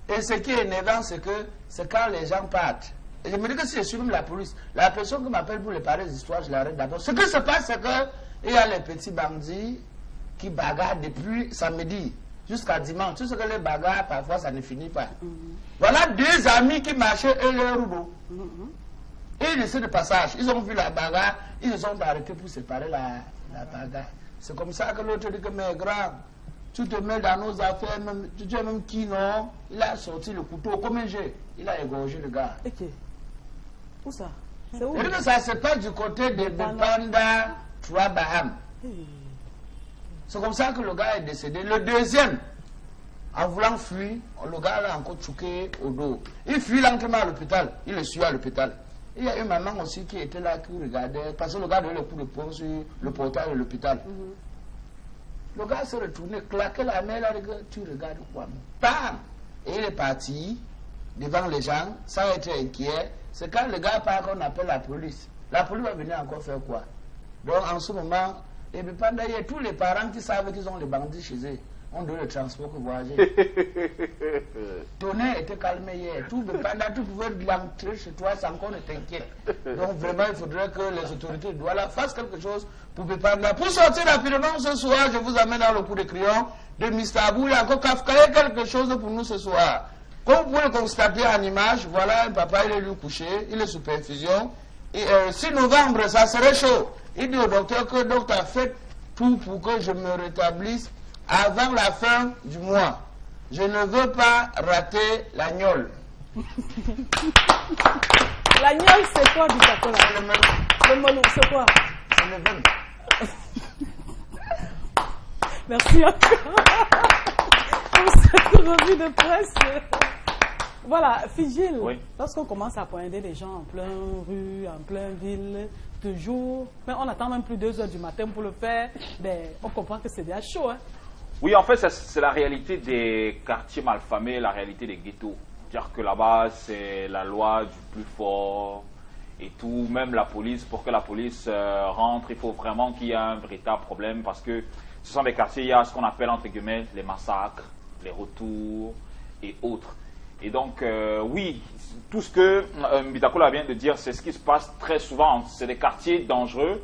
Et ce qui est énervant, c'est que c'est quand les gens partent. Et je me dis que si je suis même la police, la personne qui m'appelle pour les parler des histoires, je l'arrête d'abord. Ce qui se passe, c'est qu'il y a les petits bandits qui bagarrent depuis samedi jusqu'à dimanche. Tout ce que les bagarres, parfois, ça ne finit pas. Voilà 2 amis qui marchaient et leur rouleau. Et ils essaient de passage. Ils ont vu la bagarre, ils se sont arrêtés pour séparer la bagarre. C'est comme ça que l'autre dit que, mais grand, tu te mets dans nos affaires, même, tu es même qui, non? Il a sorti le couteau comme un jet. Il a égorgé le gars. Ok. Où ça? C'est où? Et ça se passe du côté de Bepanda, Baham. C'est comme ça que le gars est décédé. Le deuxième, en voulant fuir, le gars l'a encore choqué au dos. Il fuit lentement à l'hôpital. Il le suit à l'hôpital. Il y a une maman aussi qui était là, qui regardait, parce que le gars donnait le coup de poing sur le portail de l'hôpital. Le gars s'est retourné, claqué la main, là, tu regardes quoi? Bam! Et il est parti devant les gens, sans être inquiet. C'est quand le gars part qu'on appelle la police. La police va venir encore faire quoi? Donc en ce moment, et puis pendant il y a tous les parents qui savent qu'ils ont les bandits chez eux. On donne le transport pour voyager. Tonnerre était calmé hier. Tout pendant tu pouvais l'entrer chez toi sans qu'on ne t'inquiète. Donc vraiment, il faudrait que les autorités de Douala fassent quelque chose pour Bepanda. Pour sortir rapidement ce soir, je vous amène dans le coup de crayon de Mr. Abou. Il y a encore Kafka, quelque chose pour nous ce soir. Comme vous pouvez le constater en image, voilà un papa, il est lui couché, il est sous perfusion. Et 6 novembre, ça serait chaud. Il dit au docteur que le docteur a fait tout pour que je me rétablisse avant la fin du mois. Je ne veux pas rater l'agnole. L'agnole, c'est quoi du tacola? Le melon, c'est quoi? C'est le vin. Merci encore pour cette revue de presse. Voilà, Fidjil, Oui. lorsqu'on commence à pointer des gens en plein rue, en plein ville, toujours, mais on attend même plus 2 heures du matin pour le faire, ben, on comprend que c'est déjà chaud. Hein? Oui, en fait, c'est la réalité des quartiers malfamés, la réalité des ghettos. C'est-à-dire que là-bas, c'est la loi du plus fort et tout. Même la police, pour que la police rentre, il faut vraiment qu'il y ait un véritable problème parce que ce sont des quartiers, il y a ce qu'on appelle entre guillemets les massacres, les retours et autres. Et donc, oui, tout ce que Mbitakola vient de dire, c'est ce qui se passe très souvent. C'est des quartiers dangereux.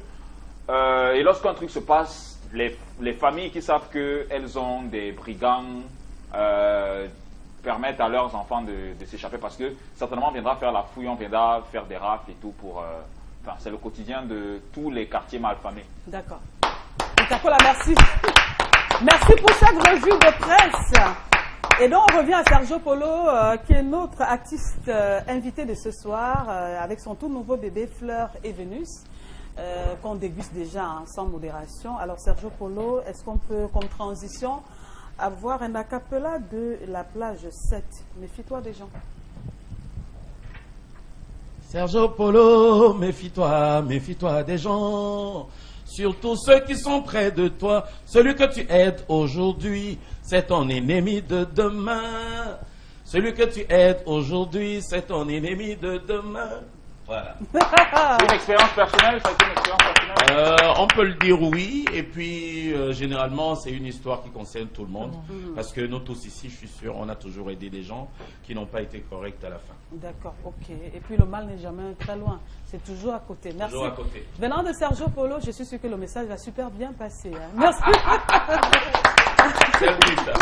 Et lorsqu'un truc se passe, les familles qui savent qu'elles ont des brigands permettent à leurs enfants de s'échapper parce que certainement on viendra faire la fouille, on viendra faire des rafles et tout pour... Enfin, c'est le quotidien de tous les quartiers malfamés. D'accord. Mbitakola, merci. Merci pour cette revue de presse. Et donc, on revient à Sergio Polo, qui est notre artiste invité de ce soir, avec son tout nouveau bébé Fleur et Vénus, qu'on déguste déjà sans modération. Alors, Sergio Polo, est-ce qu'on peut, comme transition, avoir un acapella de la plage 7? Méfie-toi des gens. Sergio Polo, méfie-toi des gens. Surtout ceux qui sont près de toi. Celui que tu aides aujourd'hui, c'est ton ennemi de demain. Celui que tu aides aujourd'hui, c'est ton ennemi de demain. Voilà. C'est une expérience personnelle, ça a été une expérience personnelle. On peut le dire oui, et puis généralement c'est une histoire qui concerne tout le monde, parce que nous tous ici, je suis sûr, on a toujours aidé des gens qui n'ont pas été corrects à la fin. D'accord, ok. Et puis le mal n'est jamais très loin, c'est toujours à côté. Merci. Toujours à côté. Venant de Sergio Polo, je suis sûr que le message va super bien passer. Hein. Merci. C'est lui, ça.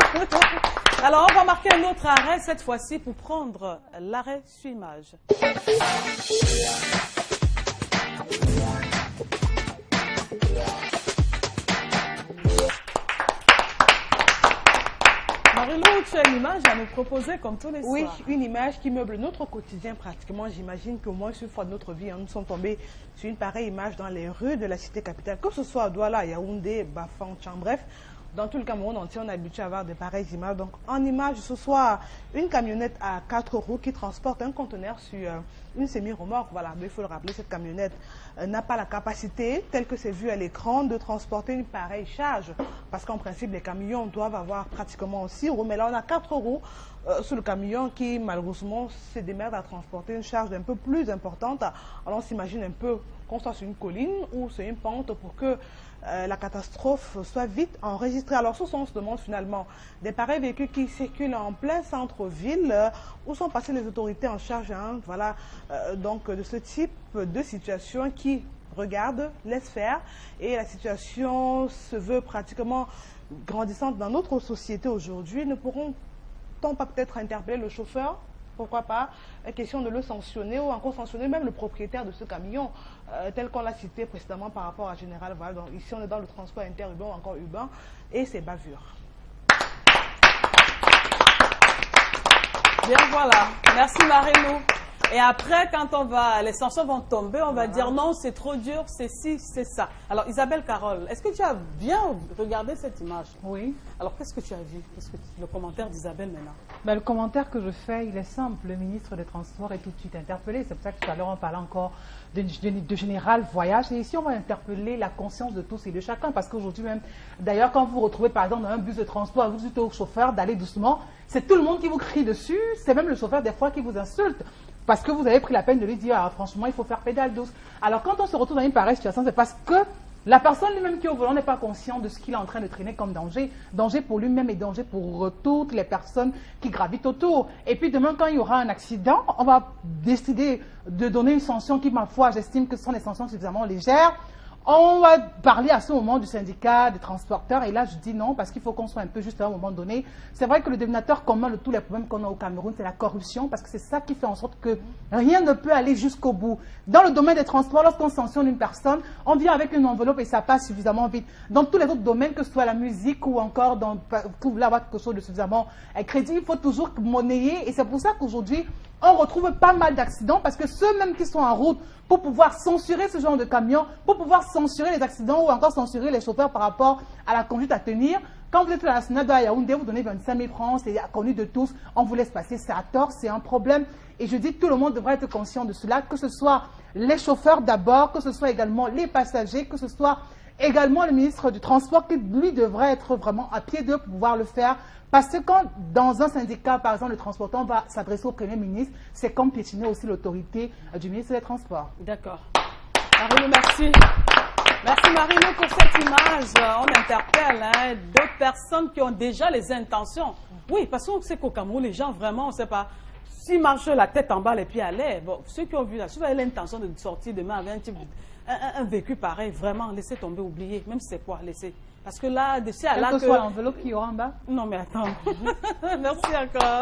Alors on va marquer un autre arrêt cette fois-ci pour prendre l'arrêt sur image. Marie-Lou, tu as une image à nous proposer comme tous les soirs. Oui, une image qui meuble notre quotidien pratiquement. J'imagine qu'au moins une fois de notre vie, nous sommes tombés sur une pareille image dans les rues de la cité capitale, que ce soit à Douala, Yaoundé, Bafang, Tchang, bref. Dans tout le Cameroun entier, on est habitué à avoir de pareilles images. Donc, en image, ce soit une camionnette à 4 roues qui transporte un conteneur sur une semi-remorque. Voilà, mais il faut le rappeler, cette camionnette n'a pas la capacité, telle que c'est vu à l'écran, de transporter une pareille charge. Parce qu'en principe, les camions doivent avoir pratiquement 6 roues. Mais là, on a 4 roues sur le camion qui, malheureusement, se démerde à transporter une charge un peu plus importante. Alors, on s'imagine un peu qu'on soit sur une colline ou sur une pente pour que la catastrophe soit vite enregistrée. Alors, ce sont, on se demande finalement, des pareils véhicules qui circulent en plein centre-ville, où sont passées les autorités en charge, hein, voilà, donc de ce type de situation qui regarde, laisse faire, et la situation se veut pratiquement grandissante dans notre société aujourd'hui. Ne pourront-on pas peut-être interpeller le chauffeur? Pourquoi pas, question de le sanctionner ou encore sanctionner même le propriétaire de ce camion, tel qu'on l'a cité précédemment par rapport à Général. Voilà, donc ici on est dans le transport interurbain ou encore urbain et c'est bavure. Bien voilà, merci Marie-Lou. Et après, quand les sanctions vont tomber, on va dire non, c'est trop dur, c'est ci, c'est ça. Alors Isabelle Carole, est-ce que tu as bien regardé cette image? Oui. Alors qu'est-ce que tu as vu? Le commentaire d'Isabelle maintenant? Ben, le commentaire que je fais, il est simple. Le ministre des Transports est tout de suite interpellé. C'est pour ça que tout à l'heure, on parlait encore de général voyage. Et ici, on va interpeller la conscience de tous et de chacun. Parce qu'aujourd'hui même, d'ailleurs, quand vous vous retrouvez par exemple dans un bus de transport, vous dites au chauffeur d'aller doucement, c'est tout le monde qui vous crie dessus. C'est même le chauffeur des fois qui vous insulte. Parce que vous avez pris la peine de lui dire, ah, franchement, il faut faire pédale douce. Alors quand on se retrouve dans une pareille situation, c'est parce que la personne lui-même qui est au volant n'est pas conscient de ce qu'il est en train de traîner comme danger. Danger pour lui-même et danger pour toutes les personnes qui gravitent autour. Et puis demain, quand il y aura un accident, on va décider de donner une sanction qui, ma foi, j'estime que ce sont des sanctions suffisamment légères. on va parler à ce moment du syndicat des transporteurs. Et là, je dis non, parce qu'il faut qu'on soit un peu juste à un moment donné. C'est vrai que le dénominateur commun de tous les problèmes qu'on a au Cameroun, c'est la corruption, parce que c'est ça qui fait en sorte que rien ne peut aller jusqu'au bout. Dans le domaine des transports, lorsqu'on sanctionne une personne, on vient avec une enveloppe et ça passe suffisamment vite. Dans tous les autres domaines, que ce soit la musique ou encore pour avoir quelque chose de suffisamment crédible, il faut toujours monnayer. Et c'est pour ça qu'aujourd'hui, on retrouve pas mal d'accidents, parce que ceux même qui sont en route pour pouvoir censurer ce genre de camions, pour pouvoir censurer les accidents ou encore censurer les chauffeurs par rapport à la conduite à tenir, quand vous êtes à la nationale de Yaoundé, vous donnez 25 000 francs, c'est connu de tous, on vous laisse passer, c'est à tort, c'est un problème. Et je dis que tout le monde devrait être conscient de cela, que ce soit les chauffeurs d'abord, que ce soit également les passagers, que ce soit également le ministre du Transport, qui lui devrait être vraiment à pied d'eux pour pouvoir le faire. Parce que quand, dans un syndicat, par exemple, le transporteur va s'adresser au Premier ministre, c'est comme piétiner aussi l'autorité du ministre des Transports. D'accord. Marino, merci. Merci Marino pour cette image. On interpelle deux personnes qui ont déjà les intentions. Oui, parce qu'on sait qu'au Cameroun, les gens, vraiment, on ne sait pas. S'ils marchent la tête en bas, les pieds à l'air, bon, ceux qui ont vu là, si vous avez l'intention de sortir demain avec un vécu pareil, vraiment, laissez tomber, oubliez. Même si c'est quoi, laissez. Parce que là, de à là que... Quelle que soit l'enveloppe qu'il y aura en bas. Non, mais attends. Merci encore.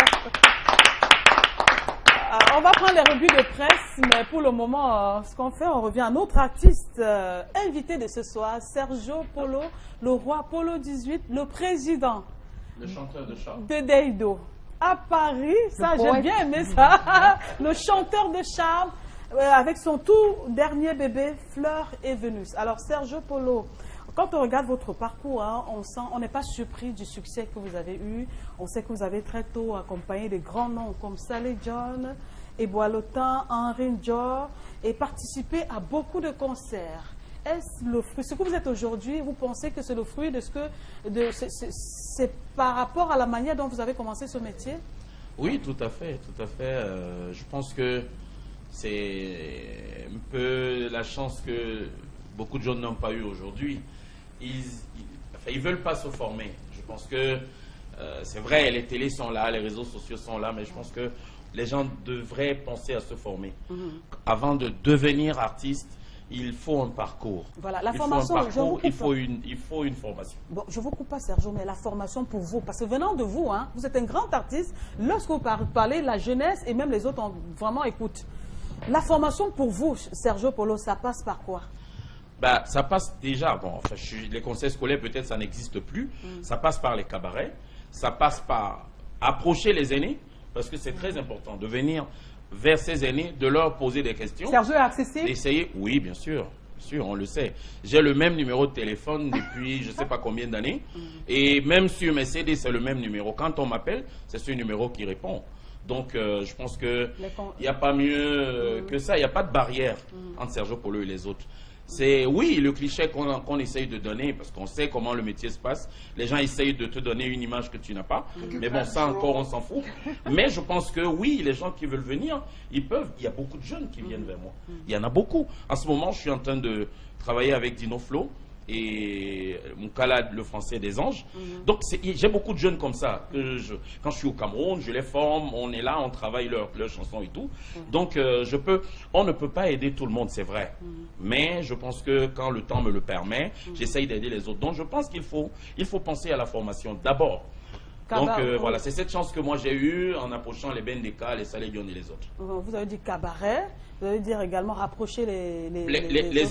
Alors, on va prendre les revues de presse, mais pour le moment, ce qu'on fait, on revient à notre artiste invité de ce soir, Sergio Polo, le roi Polo 18, le président. Le chanteur de charme. De Daido. À Paris, ça, j'ai bien aimé ça. Le chanteur de charme, avec son tout dernier bébé, Fleur et Vénus. Alors, Sergio Polo, quand on regarde votre parcours, hein, on n'est pas surpris du succès que vous avez eu. On sait que vous avez très tôt accompagné des grands noms comme Saleh John, Eboalotan, Henri Ndior, et participé à beaucoup de concerts. Est-ce le fruit, ce que vous êtes aujourd'hui, vous pensez que c'est le fruit de ce que, c'est par rapport à la manière dont vous avez commencé ce métier? Oui, tout à fait, tout à fait. Je pense que c'est un peu la chance que beaucoup de jeunes n'ont pas eu aujourd'hui. Ils veulent pas se former. Je pense que c'est vrai, les télés sont là, les réseaux sociaux sont là, mais je pense que les gens devraient penser à se former. Avant de devenir artiste, il faut un parcours. Voilà, la formation, il faut une formation. Bon, je ne vous coupe pas, Sergio, mais la formation pour vous, parce que venant de vous, hein, vous êtes un grand artiste, lorsque vous parlez, la jeunesse et même les autres ont vraiment écoutent. La formation pour vous, Sergio Polo, ça passe par quoi? Bah, ça passe déjà, bon, enfin, les conseils scolaires, peut-être ça n'existe plus. Ça passe par les cabarets, ça passe par approcher les aînés, parce que c'est très important de venir vers ces aînés, de leur poser des questions. Sergio est accessible? D'essayer, oui, bien sûr, on le sait. J'ai le même numéro de téléphone depuis je ne sais pas combien d'années, et même sur mes CD, c'est le même numéro. Quand on m'appelle, c'est ce numéro qui répond. Donc, je pense qu'il n'y a pas mieux que ça. Il n'y a pas de barrière entre Sergio Polo et les autres. C'est, oui, le cliché qu'on essaye de donner, parce qu'on sait comment le métier se passe. Les gens essayent de te donner une image que tu n'as pas. Mais bon, ça encore, on s'en fout. Mais je pense que, oui, les gens qui veulent venir, ils peuvent. Il y a beaucoup de jeunes qui viennent vers moi. Il y en a beaucoup. En ce moment, je suis en train de travailler avec Dino Flo et Moukala, le français des anges. Donc, j'ai beaucoup de jeunes comme ça. Quand je suis au Cameroun, je les forme, on est là, on travaille leurs chansons et tout. Donc, on ne peut pas aider tout le monde, c'est vrai. Mais je pense que quand le temps me le permet, j'essaye d'aider les autres. Donc, je pense qu'il faut penser à la formation d'abord. Donc, voilà, c'est cette chance que moi j'ai eue en approchant les Bendeka, les Saleh John et les autres. Vous avez dit cabaret, vous avez dit également rapprocher les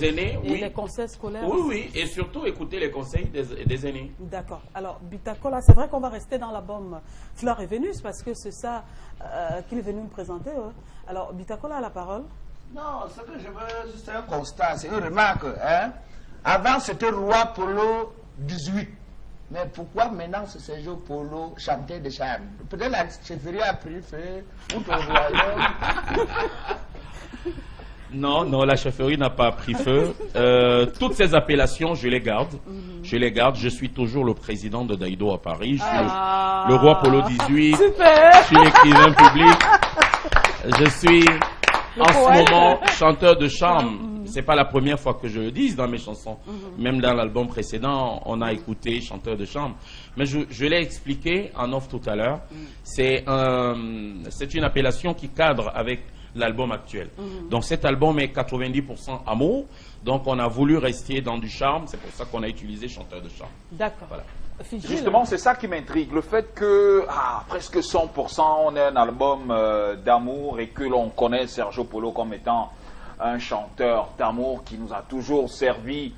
aînés, et les conseils scolaires. Oui, oui, et surtout écouter les conseils des aînés. D'accord. Alors, Bitakola, c'est vrai qu'on va rester dans l'album Fleur et Vénus, parce que c'est ça qu'il est venu nous présenter. Alors, Bitakola a la parole. Non, ce que je veux, c'est un constat, c'est une remarque. Hein? Avant, c'était Roi Polo 18. Mais pourquoi maintenant ce Sergio Polo chantait de charme? Peut-être la chefferie a pris feu, ou ton royaume. Non, la chefferie n'a pas pris feu. Toutes ces appellations, je les garde. Je suis toujours le président de Daido à Paris. Je suis le roi Polo 18. Super. Je suis l'écrivain public. Je suis en ce moment chanteur de charme. C'est pas la première fois que je le dis dans mes chansons. Même dans l'album précédent, on a écouté chanteur de charme. Mais je l'ai expliqué en off tout à l'heure. C'est une appellation qui cadre avec l'album actuel. Donc cet album est 90% amour, donc on a voulu rester dans du charme, c'est pour ça qu'on a utilisé chanteur de charme. D'accord. Voilà. Justement, c'est ça qui m'intrigue, le fait que presque 100% on est un album d'amour et que l'on connaît Sergio Polo comme étant un chanteur d'amour qui nous a toujours servi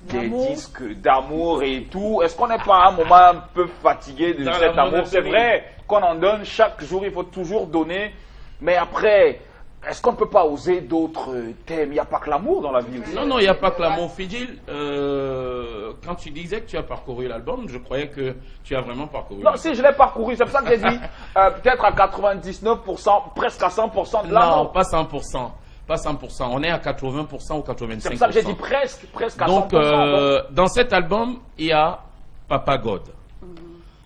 des disques d'amour et tout. Est-ce qu'on n'est pas à un moment un peu fatigué de cet amour? C'est vrai qu'on en donne chaque jour, il faut toujours donner, mais après, est-ce qu'on ne peut pas oser d'autres thèmes? Il n'y a pas que l'amour dans la vie aussi. Non, il n'y a pas que l'amour. Fidil, quand tu disais que tu as parcouru l'album, je croyais que tu as vraiment parcouru. Non, si je l'ai parcouru, c'est pour ça que j'ai dit peut-être à 99%, presque à 100% de l'amour. Non, pas 100%. Pas 100%, on est à 80% ou 85%. C'est pour ça que j'ai dit presque à 100%. Donc, dans cet album, il y a Papa God.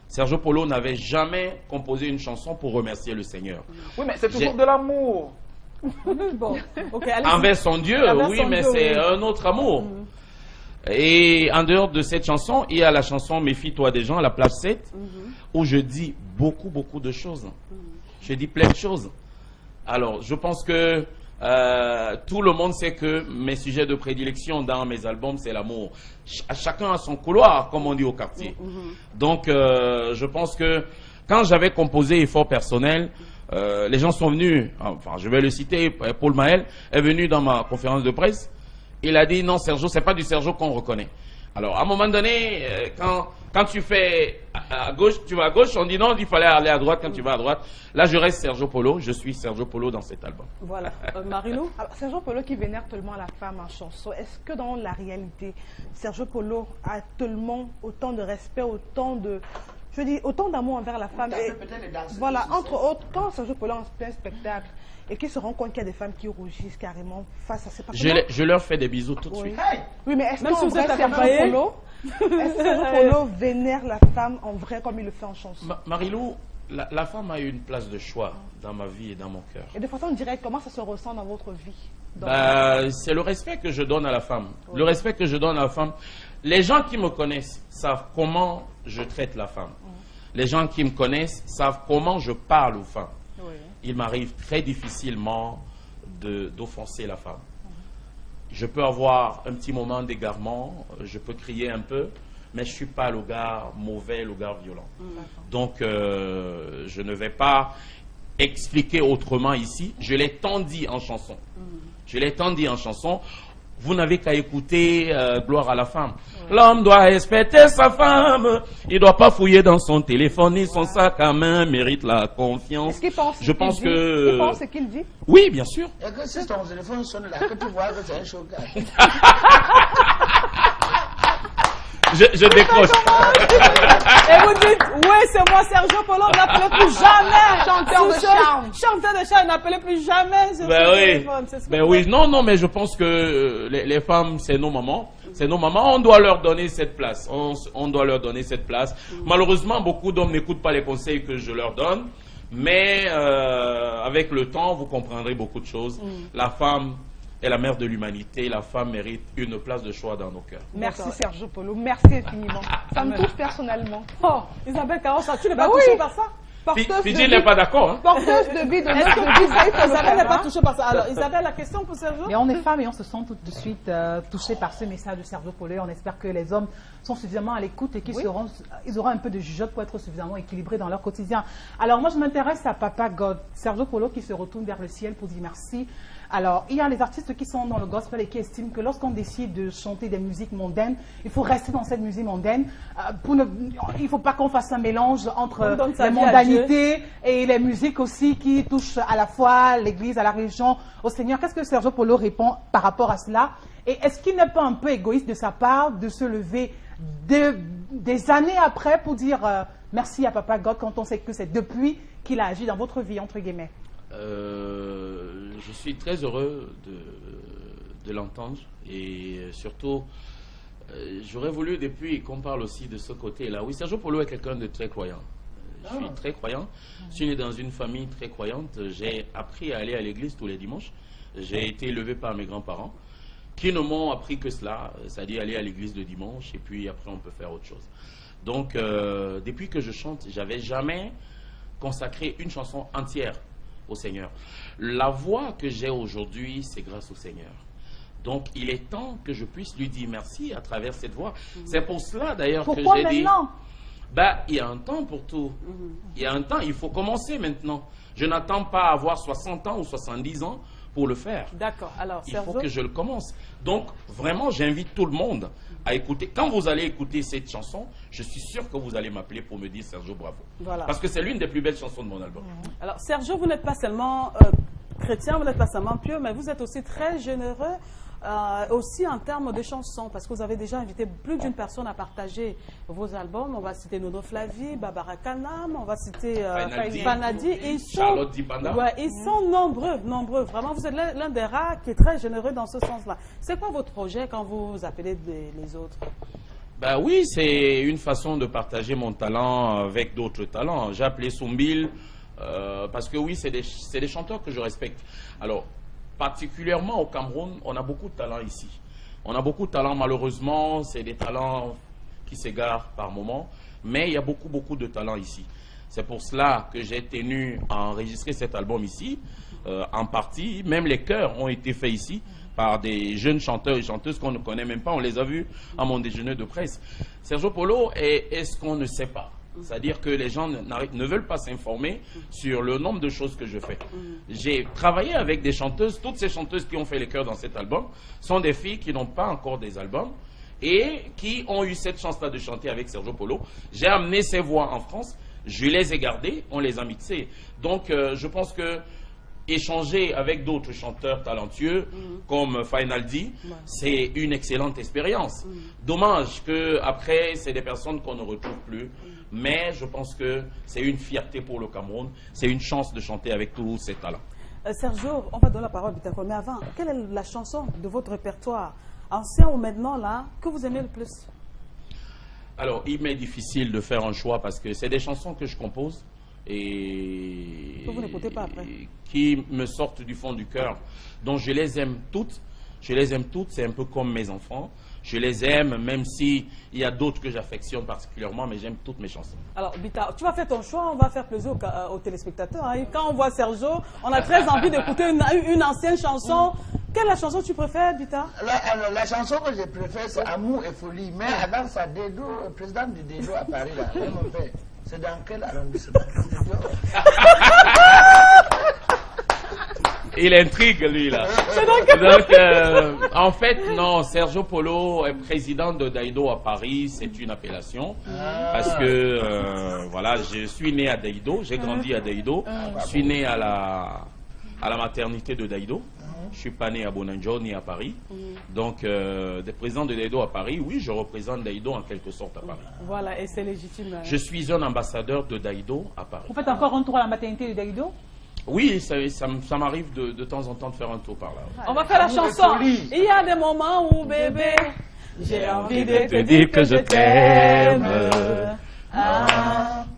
Sergio Polo n'avait jamais composé une chanson pour remercier le Seigneur. Oui, mais c'est toujours de l'amour. Bon, ok, Envers son Dieu, Envers oui, son mais Dieu, c'est oui. un autre amour. Et en dehors de cette chanson, il y a la chanson Méfie-toi des gens, à la plage 7, où je dis beaucoup de choses. Je dis plein de choses. Alors, je pense que tout le monde sait que mes sujets de prédilection dans mes albums, c'est l'amour. Chacun a son couloir, comme on dit au quartier. Donc, je pense que quand j'avais composé Effort personnel, les gens sont venus, enfin, je vais le citer, Paul Maël est venu dans ma conférence de presse. Il a dit non, Sergio, c'est pas du Sergio qu'on reconnaît. Alors, à un moment donné, quand tu fais à gauche, tu vas à gauche, on dit non, il fallait aller à droite quand tu vas à droite. Là, je reste Sergio Polo, je suis Sergio Polo dans cet album. Voilà. Marilou? Alors, Sergio Polo qui vénère tellement la femme en chanson, est-ce que dans la réalité, Sergio Polo a tellement autant de respect, autant d'amour envers la femme et, voilà, entre autres, quand Sergio Polo est en plein spectacle et qu'il se rend compte qu'il y a des femmes qui rougissent carrément face à ces personnes. Je leur fais des bisous tout de suite. Oui, mais est-ce Même si qu'en vous êtes vrai, Sergio accompagné? Polo, est-ce que Sergio Polo vénère la femme en vrai comme il le fait en chanson? Marilou, la femme a eu une place de choix dans ma vie et dans mon cœur. Et de façon directe, comment ça se ressent dans votre vie? C'est le respect que je donne à la femme. Le respect que je donne à la femme. Les gens qui me connaissent savent comment je traite la femme. Les gens qui me connaissent savent comment je parle aux femmes. Il m'arrive très difficilement d'offenser la femme. Je peux avoir un petit moment d'égarement, je peux crier un peu, mais je ne suis pas le gars mauvais, le gars violent. Donc, je ne vais pas expliquer autrement ici. Je l'ai tant dit en chanson. Je l'ai tant dit en chanson. Vous n'avez qu'à écouter Gloire à la femme. L'homme doit respecter sa femme. Il ne doit pas fouiller dans son téléphone ni son sac à main. Mérite la confiance. Est-ce qu'il pense Je pense que... Il pense ce qu'il dit? Oui, bien sûr. Et que si ton téléphone sonne là, que tu vois que c'est un choc. Je décroche. Et vous dites, oui, c'est moi, Sergio Polo, n'appelez plus jamais. Chanteur de charme. Chanteur de charme, n'appelez plus jamais sur Ben ce oui. téléphone. C'est ce que Ben vous oui. faites. Non, mais je pense que les femmes, c'est nos mamans. C'est nos mamans. On doit leur donner cette place. On doit leur donner cette place. Malheureusement, beaucoup d'hommes n'écoutent pas les conseils que je leur donne. Mais avec le temps, vous comprendrez beaucoup de choses. La femme est la mère de l'humanité. La femme mérite une place de choix dans nos cœurs. Merci Sergio Polo, merci infiniment. Ça me touche personnellement. Oh, Isabelle Carossa, tu n'es pas Bah touchée oui. par ça? Fidji n'est pas d'accord. Hein? Porteuse de vie, de Est-ce que vie, Isabelle n'est pas touchée par ça? Alors, Isabelle, la question pour Sergio? Mais on est femmes et on se sent tout de suite touchés par ce message de Sergio Polo. On espère que les hommes sont suffisamment à l'écoute et qu'ils ils auront un peu de jugeote pour être suffisamment équilibrés dans leur quotidien. Alors moi, je m'intéresse à Papa God, Sergio Polo qui se retourne vers le ciel pour dire merci. Alors, il y a les artistes qui sont dans le gospel et qui estiment que lorsqu'on décide de chanter des musiques mondaines, il faut rester dans cette musique mondaine. Il ne faut pas qu'on fasse un mélange entre les mondanités et les musiques aussi qui touchent à la foi, l'église, à la religion, au Seigneur. Qu'est-ce que Sergio Polo répond par rapport à cela? Et est-ce qu'il n'est pas un peu égoïste de sa part de se lever des années après pour dire merci à Papa God quand on sait que c'est depuis qu'il a agi dans votre vie, entre guillemets? Je suis très heureux de l'entendre et surtout, j'aurais voulu depuis qu'on parle aussi de ce côté-là. Oui, Sergio Polo est quelqu'un de très croyant. Je suis très croyant. Je suis né dans une famille très croyante. J'ai appris à aller à l'église tous les dimanches. J'ai été élevé par mes grands-parents qui ne m'ont appris que cela, c'est-à-dire aller à l'église le dimanche et puis après on peut faire autre chose. Donc, depuis que je chante, j'avais jamais consacré une chanson entière au Seigneur. La voix que j'ai aujourd'hui, c'est grâce au Seigneur. Donc, il est temps que je puisse lui dire merci à travers cette voix. C'est pour cela, d'ailleurs, que j'ai dit... Pourquoi maintenant? Il y a un temps pour tout. Il y a un temps, il faut commencer maintenant. Je n'attends pas à avoir 60 ans ou 70 ans pour le faire. D'accord. Alors, il faut que je le commence. Donc, vraiment, j'invite tout le monde à écouter. Quand vous allez écouter cette chanson, je suis sûr que vous allez m'appeler pour me dire Sergio, bravo. Voilà. Parce que c'est l'une des plus belles chansons de mon album. Alors, Sergio, vous n'êtes pas seulement chrétien, vous n'êtes pas seulement pieux, mais vous êtes aussi très généreux. Aussi en termes de chansons, parce que vous avez déjà invité plus d'une personne à partager vos albums. On va citer Nono Flavie, Barbara Kanam, on va citer Fanadi. Charlotte Dibanda. Ouais, ils sont nombreux. Vraiment, vous êtes l'un des rares qui est très généreux dans ce sens-là. C'est quoi votre projet quand vous appelez les autres? Oui, c'est une façon de partager mon talent avec d'autres talents. J'ai appelé Sombil parce que oui, c'est des chanteurs que je respecte. Alors, particulièrement au Cameroun, on a beaucoup de talents ici. On a beaucoup de talents, malheureusement, c'est des talents qui s'égarent par moment, mais il y a beaucoup de talents ici. C'est pour cela que j'ai tenu à enregistrer cet album ici, en partie. Même les chœurs ont été faits ici par des jeunes chanteurs et chanteuses qu'on ne connaît même pas. On les a vus à mon déjeuner de presse. Sergio Polo est ce qu'on ne sait pas. C'est-à-dire que les gens ne veulent pas s'informer sur le nombre de choses que je fais. J'ai travaillé avec des chanteuses. Toutes ces chanteuses qui ont fait les chœurs dans cet album sont des filles qui n'ont pas encore des albums et qui ont eu cette chance-là de chanter avec Sergio Polo. J'ai amené ces voix en France. Je les ai gardées. On les a mixées. Donc, je pense que échanger avec d'autres chanteurs talentueux comme Finaldi, c'est une excellente expérience. Dommage qu'après, c'est des personnes qu'on ne retrouve plus. Mais je pense que c'est une fierté pour le Cameroun. C'est une chance de chanter avec tous ces talents. Sergio, on va donner la parole, mais avant, quelle est la chanson de votre répertoire, ancien ou maintenant, là, que vous aimez le plus? Alors, il m'est difficile de faire un choix parce que c'est des chansons que je compose et que vous n'écoutez pas après, qui me sortent du fond du cœur. Donc, je les aime toutes. Je les aime toutes. C'est un peu comme mes enfants. Je les aime, même s'il y a d'autres que j'affectionne particulièrement, mais j'aime toutes mes chansons. Alors, Bita, tu vas faire ton choix, on va faire plaisir aux téléspectateurs. Hein. Quand on voit Sergio, on a très envie d'écouter une ancienne chanson. Quelle est la chanson que tu préfères, Bita? La chanson que je préfère, c'est Amour et Folie. Mais avant ça, Dedo, le président de Dedo à Paris, là, mon père, c'est dans quel arrondissement? Il intrigue, lui, là. Donc, en fait, non, Sergio Polo est président de Daïdo à Paris, c'est une appellation. Parce que, voilà, je suis né à Daïdo, j'ai grandi à Daïdo. Je suis né à la maternité de Daïdo. Je ne suis pas né à Bonanjo ni à Paris. Donc, des présidents de Daïdo à Paris, oui, je représente Daïdo en quelque sorte à Paris. Voilà, et c'est légitime. Je suis un ambassadeur de Daïdo à Paris. Vous faites encore un tour à la maternité de Daïdo? Oui, ça m'arrive de temps en temps de faire un tour par là. On va faire la chanson. Il y a des moments où, bébé, j'ai envie de te dire que je t'aime.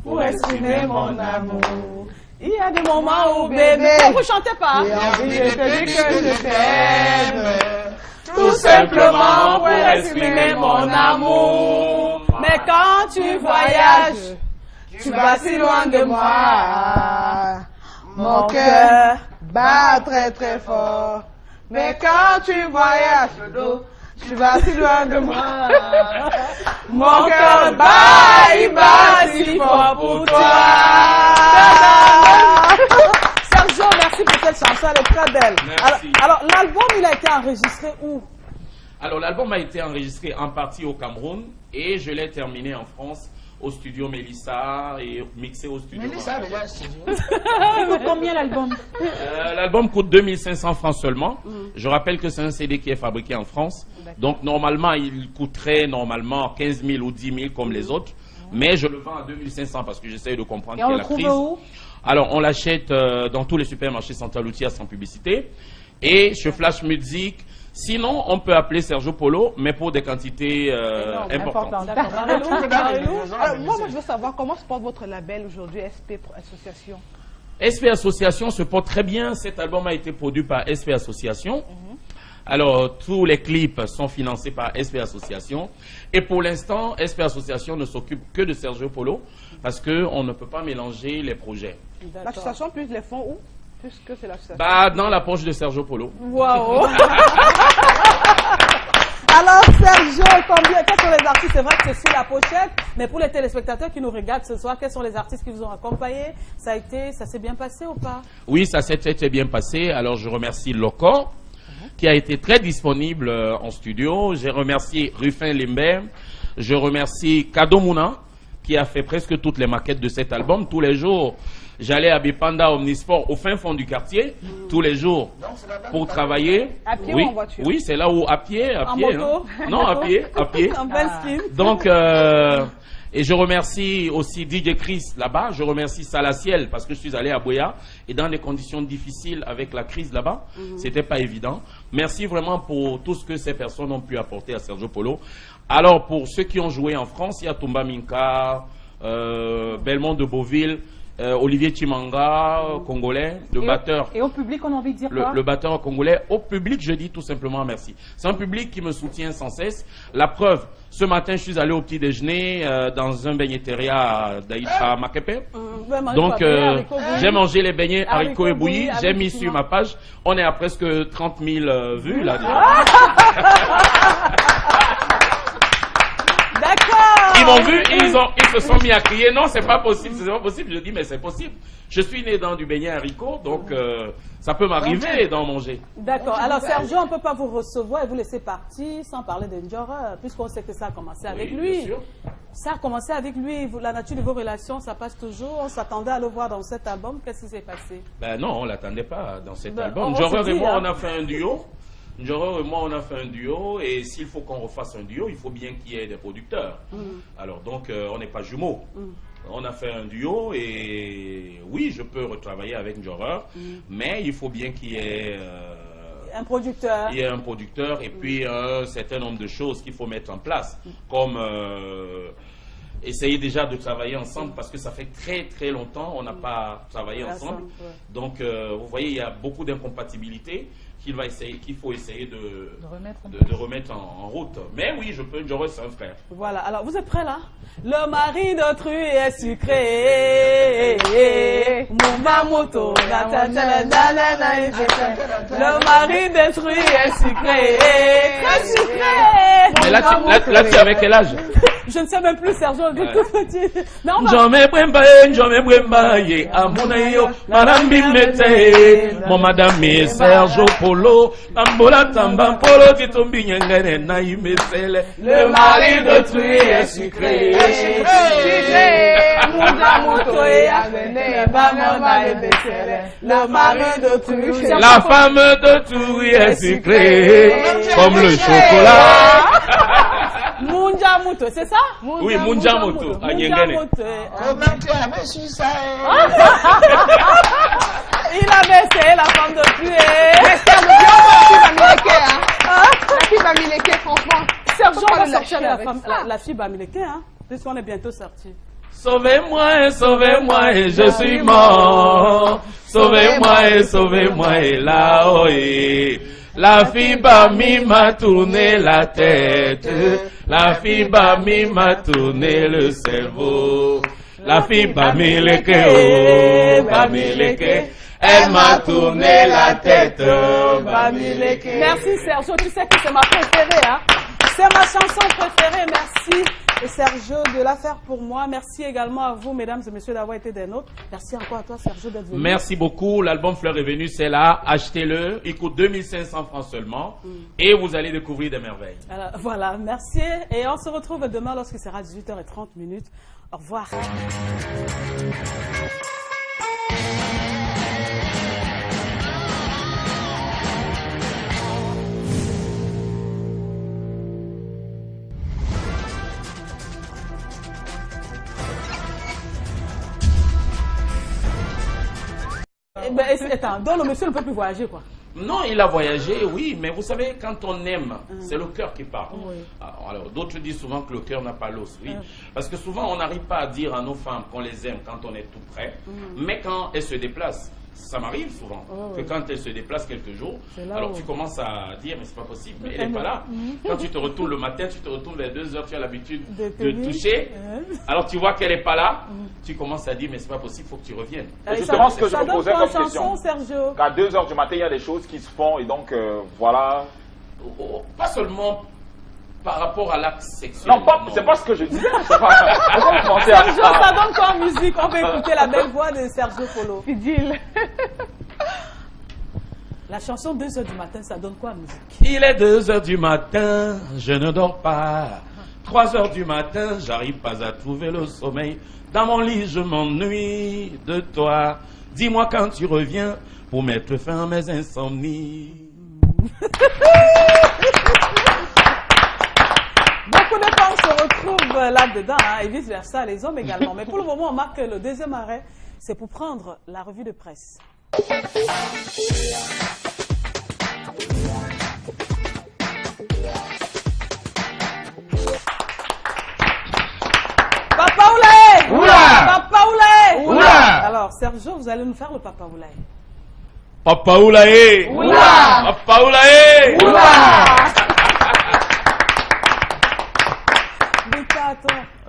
Pour exprimer mon amour. Il y a des moments où, bébé, vous ne chantez pas. J'ai envie de te dire que je t'aime. Tout simplement pour exprimer mon amour. Mais quand tu voyages, tu vas si loin de moi. Mon cœur bat très très fort. Mais quand tu voyages, tu vas si loin de moi. Mon cœur bat, il bat si fort pour toi. Sergio, merci pour cette chanson, elle est très belle. Alors l'album, il a été enregistré où? Alors l'album a été enregistré en partie au Cameroun et je l'ai terminé en France au studio Mélissa et mixé au studio. Mélissa déjà studio. Il coûte combien l'album? L'album coûte 2500 francs seulement. Je rappelle que c'est un CD qui est fabriqué en France. Donc normalement, il coûterait normalement 15 000 ou 10 000 comme les autres. Mais je le vends à 2500 parce que j'essaie de comprendre qu'il y a la crise. Où? Alors on l'achète dans tous les supermarchés Central Outil sans publicité. Et chez Flash Music. Sinon, on peut appeler Sergio Polo, mais pour des quantités importantes. Moi, je veux savoir comment se porte votre label aujourd'hui, SP Association. SP Association se porte très bien. Cet album a été produit par SP Association. Alors, tous les clips sont financés par SP Association. Et pour l'instant, SP Association ne s'occupe que de Sergio Polo parce qu'on ne peut pas mélanger les projets. L'association plus les fonds où? puisque c'est la situation. Bah, dans la poche de Sergio Polo. Waouh. Alors, Sergio, quels sont les artistes? C'est vrai que c'est sous la pochette, mais pour les téléspectateurs qui nous regardent ce soir, quels sont les artistes qui vous ont accompagné? Ça s'est bien passé ou pas? Oui, ça s'est très bien passé. Alors, je remercie Loco, qui a été très disponible en studio. J'ai remercié Rufin Limber. Je remercie Kado Mouna, qui a fait presque toutes les maquettes de cet album. Tous les jours, j'allais à Bipanda Omnisport, au fin fond du quartier, tous les jours, pour travailler. À pied oui, ou en voiture? Oui, c'est là où, à pied. En moto? Non, à pied. En basket. Donc, et je remercie aussi DJ Chris là-bas. Je remercie Salaciel parce que je suis allé à Boya et dans des conditions difficiles avec la crise là-bas. C'était pas évident. Merci vraiment pour tout ce que ces personnes ont pu apporter à Sergio Polo. Alors, pour ceux qui ont joué en France, il y a Toumba Minka, Belmont de Beauville, Olivier Chimanga, congolais, le batteur. Et au public, on a envie de dire quoi? Le batteur congolais. Au public, je dis tout simplement merci. C'est un public qui me soutient sans cesse. La preuve, ce matin, je suis allé au petit déjeuner dans un beigneteria à Makepe. Donc, j'ai mangé les beignets haricots et bouillis. J'ai mis sur ma page. On est à presque 30 000 vues là. D'accord. Ils m'ont vu, ils se sont mis à crier. Non, c'est pas possible, c'est pas possible. Je dis, mais c'est possible. Je suis né dans du beignet haricot, donc ça peut m'arriver d'en manger. D'accord. Alors, Sergio, on ne peut pas vous recevoir et vous laisser partir sans parler de Njora, puisqu'on sait que ça a commencé avec lui. Bien sûr. Ça a commencé avec lui. La nature de vos relations, ça passe toujours. On s'attendait à le voir dans cet album. Qu'est-ce qui s'est passé? Ben non, on l'attendait pas dans cet Ben, album. on Njora se et dit, moi, hein. on a fait un duo. Njora et moi, on a fait un duo, et s'il faut qu'on refasse un duo, il faut bien qu'il y ait des producteurs. Alors donc, on n'est pas jumeaux. On a fait un duo, et oui, je peux retravailler avec Njora, mais il faut bien qu'il y ait Un producteur. il y ait un producteur, et puis un certain nombre de choses qu'il faut mettre en place, comme essayer déjà de travailler ensemble, parce que ça fait très très longtemps on n'a pas travaillé ensemble. Donc, vous voyez, il y a beaucoup d'incompatibilités qu'il faut essayer de remettre en route. Mais oui, je peux, Njora, c'est un frère. Voilà, alors vous êtes prêts là? Le mari d'autrui est sucré. Mon mamoto. Le mari d'autrui est sucré. Très sucré. Mais là, tu es avec quel âge? Je ne sais même plus, Sergio, du tout petit. Mais on va... J'ome bremba, ye, amunayo, madame Bimete, mon madame est Sergio Polo, tambola tamba, polo, kitombi, nyangane, naï, mesele. Le mari d'autrui est sucré. Le mari d'autrui. La femme d'autrui est sucrée, comme le chocolat. Munja Muto, c'est ça? Oui, Munja Muto, à Nyengene. Comment tu avais su ça? Il avait essayé la femme de tuer. La fille Bamileke, franchement. Sergio, on va le sortir lâcher la fille Bamileke, hein, puisqu'on est bientôt sorti. Sauvez-moi, sauvez-moi, et je suis mort. Sauvez-moi, et là-haut. La fille Bami m'a tourné la tête. La fille Bami m'a tourné le cerveau. La fille Bamileke, oh, Bamileke, elle m'a tourné la tête. Bamileke. Merci Sergio, tu sais que c'est ma préférée, hein. C'est ma chanson préférée, merci Sergio de la faire pour moi. Merci également à vous, mesdames et messieurs, d'avoir été des nôtres. Merci encore à toi, Sergio, d'être venu. Merci beaucoup. L'album Fleur est venu, c'est là. Achetez-le. Il coûte 2500 francs seulement. Et vous allez découvrir des merveilles. Alors, voilà, merci. Et on se retrouve demain lorsqu'il sera 18h30. Au revoir. Attends, donc le monsieur ne peut plus voyager, quoi. Non, il a voyagé, oui, mais vous savez, quand on aime, c'est le cœur qui parle. Oui. Alors, d'autres disent souvent que le cœur n'a pas l'os, oui. Parce que souvent, on n'arrive pas à dire à nos femmes qu'on les aime quand on est tout près, mais quand elles se déplacent, ça m'arrive souvent, que quand elles se déplacent quelques jours, alors tu commences à dire, mais c'est pas possible, mais elle n'est pas là. Quand tu te retournes le matin, tu te retournes vers 2 heures, tu as l'habitude de toucher, alors tu vois qu'elle n'est pas là, tu commences à dire, mais c'est pas possible, il faut que tu reviennes. C'est justement ce que je ça me posais donne comme quoi en question. chanson, Sergio? Qu'à 2 h du matin, il y a des choses qui se font et donc voilà. Pas seulement par rapport à l'acte sexuel. Non, c'est pas ce que je disais. C'est pas. Pourquoi vous pensez à Sergio, ça? ça donne quoi en musique? On peut écouter la belle voix de Sergio Polo. Fidèle. La chanson 2 h du matin, ça donne quoi en musique? Il est 2 h du matin, je ne dors pas. 3 h du matin, j'arrive pas à trouver le sommeil. Dans mon lit, je m'ennuie de toi. Dis-moi quand tu reviens pour mettre fin à mes insomnies. Beaucoup de femmes se retrouvent là-dedans, hein, et vice-versa, les hommes également. Mais pour le moment, on marque le deuxième arrêt, c'est pour prendre la revue de presse. Papa Oulaye! Oula! Papa Oulaye! Oula! Alors, Sergio, vous allez nous faire le Papa Oulaye. Papa Oulaye! Oula! Papa Oulaye!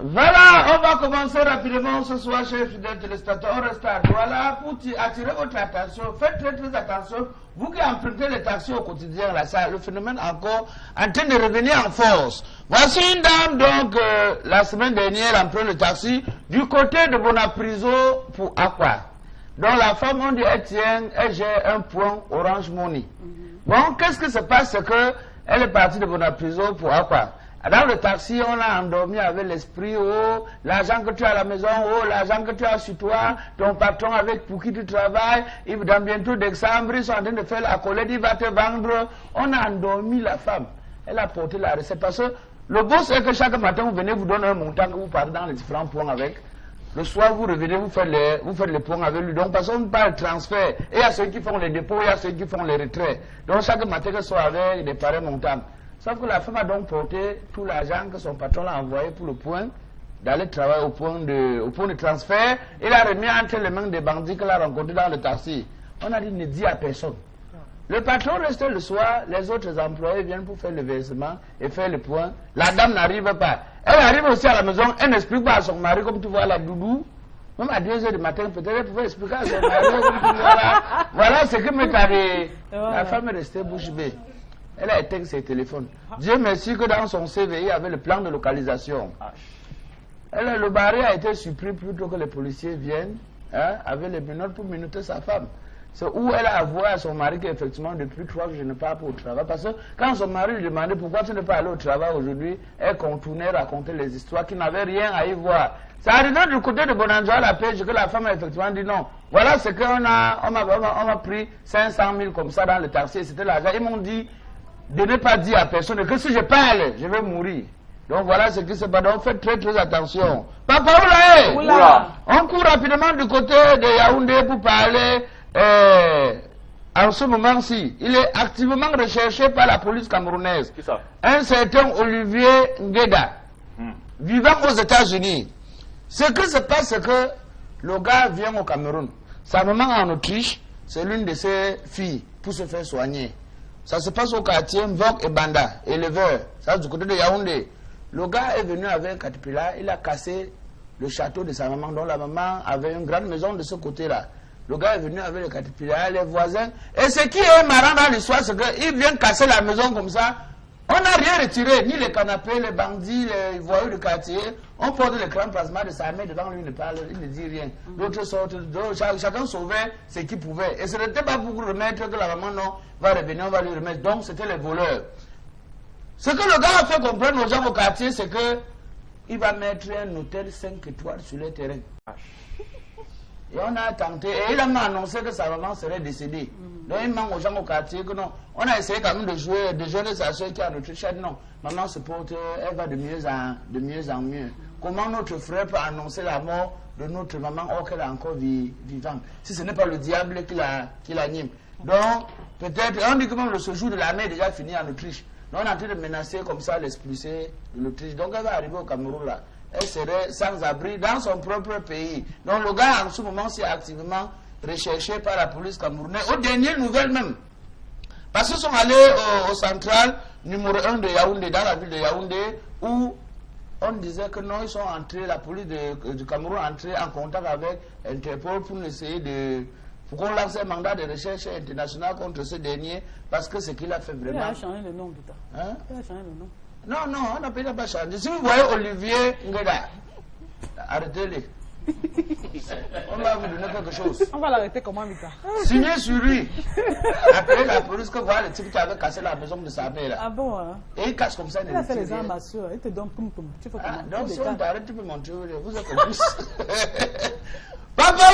Voilà, on va commencer rapidement ce soir, chers fidèles téléspectateurs. On reste à Douala pour attirer votre attention. Faites très très attention. Vous qui empruntez les taxis au quotidien, là, ça, le phénomène encore en train de revenir en force. Voici une dame, donc, la semaine dernière, elle emprunte le taxi du côté de Bonapriso pour Aqua. Donc la femme, on dit, elle gère un point Orange Money. Bon, qu'est-ce qui se passe? C'est que elle est partie de Bonapriso pour Aqua. Dans le taxi, on a endormi avec l'esprit, oh, l'argent que tu as à la maison, oh, l'argent que tu as sur toi, ton patron avec pour qui tu travailles, dans bientôt décembre, ils sont en train de faire la collecte, il va te vendre. On a endormi la femme. Elle a porté la recette parce que le beau c'est que chaque matin, vous venez vous donner un montant que vous partez dans les différents points avec. Le soir, vous revenez, vous faites les points avec lui. Donc, parce qu'on parle de transfert. Et il y a ceux qui font les dépôts, il y a ceux qui font les retraits. Donc, chaque matin, que ce soit avec des pareils montants. Sauf que la femme a donc porté tout l'argent que son patron l'a envoyé pour le point d'aller travailler au point de transfert. Il a remis entre les mains des bandits qu'il a rencontrés dans le taxi. On a dit ne dis à personne. Le patron restait le soir, les autres employés viennent pour faire le versement et faire le point. La dame n'arrive pas. Elle arrive aussi à la maison, elle n'explique pas à son mari, comme tu vois la doudou. Même à 2 h du matin, peut-être elle pouvait expliquer à son mari, comme tu vois là. Voilà ce que m'est arrivé. La femme est restée bouche bée. Elle a éteint ses téléphones. Dieu merci que dans son CV, il y avait le plan de localisation. Le barré a été supprimé plutôt que les policiers viennent, hein, avec les menottes pour minuter sa femme. C'est où elle a avoué à son mari qu'effectivement, depuis 3 jours, je ne pars pas au travail. Parce que quand son mari lui demandait pourquoi tu ne pas aller au travail aujourd'hui, elle contournait, racontait les histoires qui n'avaient rien à y voir. Ça arrivait du côté de Bonanjoa, la pêche, que la femme a effectivement dit non. Voilà ce qu'on a pris 500 000 comme ça dans le taxi, c'était l'argent. Ils m'ont dit de ne pas dire à personne que si je parle, je vais mourir. Donc voilà ce qui se passe. Donc faites très très attention. Papa Oulaye! Oula! On court rapidement du côté de Yaoundé pour parler. En ce moment-ci, il est activement recherché par la police camerounaise. Qui ça? Un certain Olivier Ngueda, vivant aux États-Unis. Ce qui se passe, c'est que le gars vient au Cameroun. Sa maman en Autriche, c'est l'une de ses filles pour se faire soigner. Ça se passe au quartier Mvok et Banda, éleveur. Ça, du côté de Yaoundé. Le gars est venu avec un caterpillar, il a cassé le château de sa maman, dont la maman avait une grande maison de ce côté-là. Le gars est venu avec le caterpillar, les voisins. Et ce qui est marrant dans l'histoire, c'est qu'il vient casser la maison comme ça. On n'a rien retiré, ni les canapés, les bandits, les voyous du quartier. On porte l'écran plasma de sa mère devant lui, il ne parle, il ne dit rien. D'autres sortent, chacun sauvait ce qu'il pouvait. Et ce n'était pas pour remettre que la maman non, va revenir, on va lui remettre. Donc c'était les voleurs. Ce que le gars a fait comprendre aux gens au quartier, c'est que il va mettre un hôtel 5 étoiles sur le terrain. Et on a tenté, et il a annoncé que sa maman serait décédée. Donc il manque aux gens au quartier que non. On a essayé quand même de jouer sa soeur qui a notre chat. Non, maman se porte, elle va de mieux en mieux. Comment notre frère peut annoncer la mort de notre maman or qu'elle est encore vivante? Si ce n'est pas le diable qui l'anime. Donc, peut-être, on dit que même le séjour de l'armée est déjà fini en Autriche. Donc on est en train de menacer comme ça l'expulser de l'Autriche. Donc elle va arriver au Cameroun là. Elle serait sans abri dans son propre pays. Donc le gars en ce moment c'est activement recherché par la police camerounaise. Aux dernières nouvelles même. Parce qu'ils sont allés au central numéro 1 de Yaoundé, dans la ville de Yaoundé, où on disait que non, ils sont entrés, la police du Cameroun est entrée en contact avec Interpol pour essayer de... Pour qu'on lance un mandat de recherche international contre ce dernier, parce que ce qu'il a fait vraiment... Il a changé le nom, Bouta. Hein? Il a changé le nom. Non, non, on n'a pas changé. Si vous voyez Olivier Ngeda, arrêtez-le. On va vous donner quelque chose. On va l'arrêter comment, Vita? Signez sur lui. Appelez la police que voilà le type qui avait cassé la maison de sa mère là. Ah bon, hein? Et il casse comme ça. Il a fait les armes à sueur. Il te donne comme tu faut donc si on t'arrête, tu peux montrer. Vous êtes complice. Papa,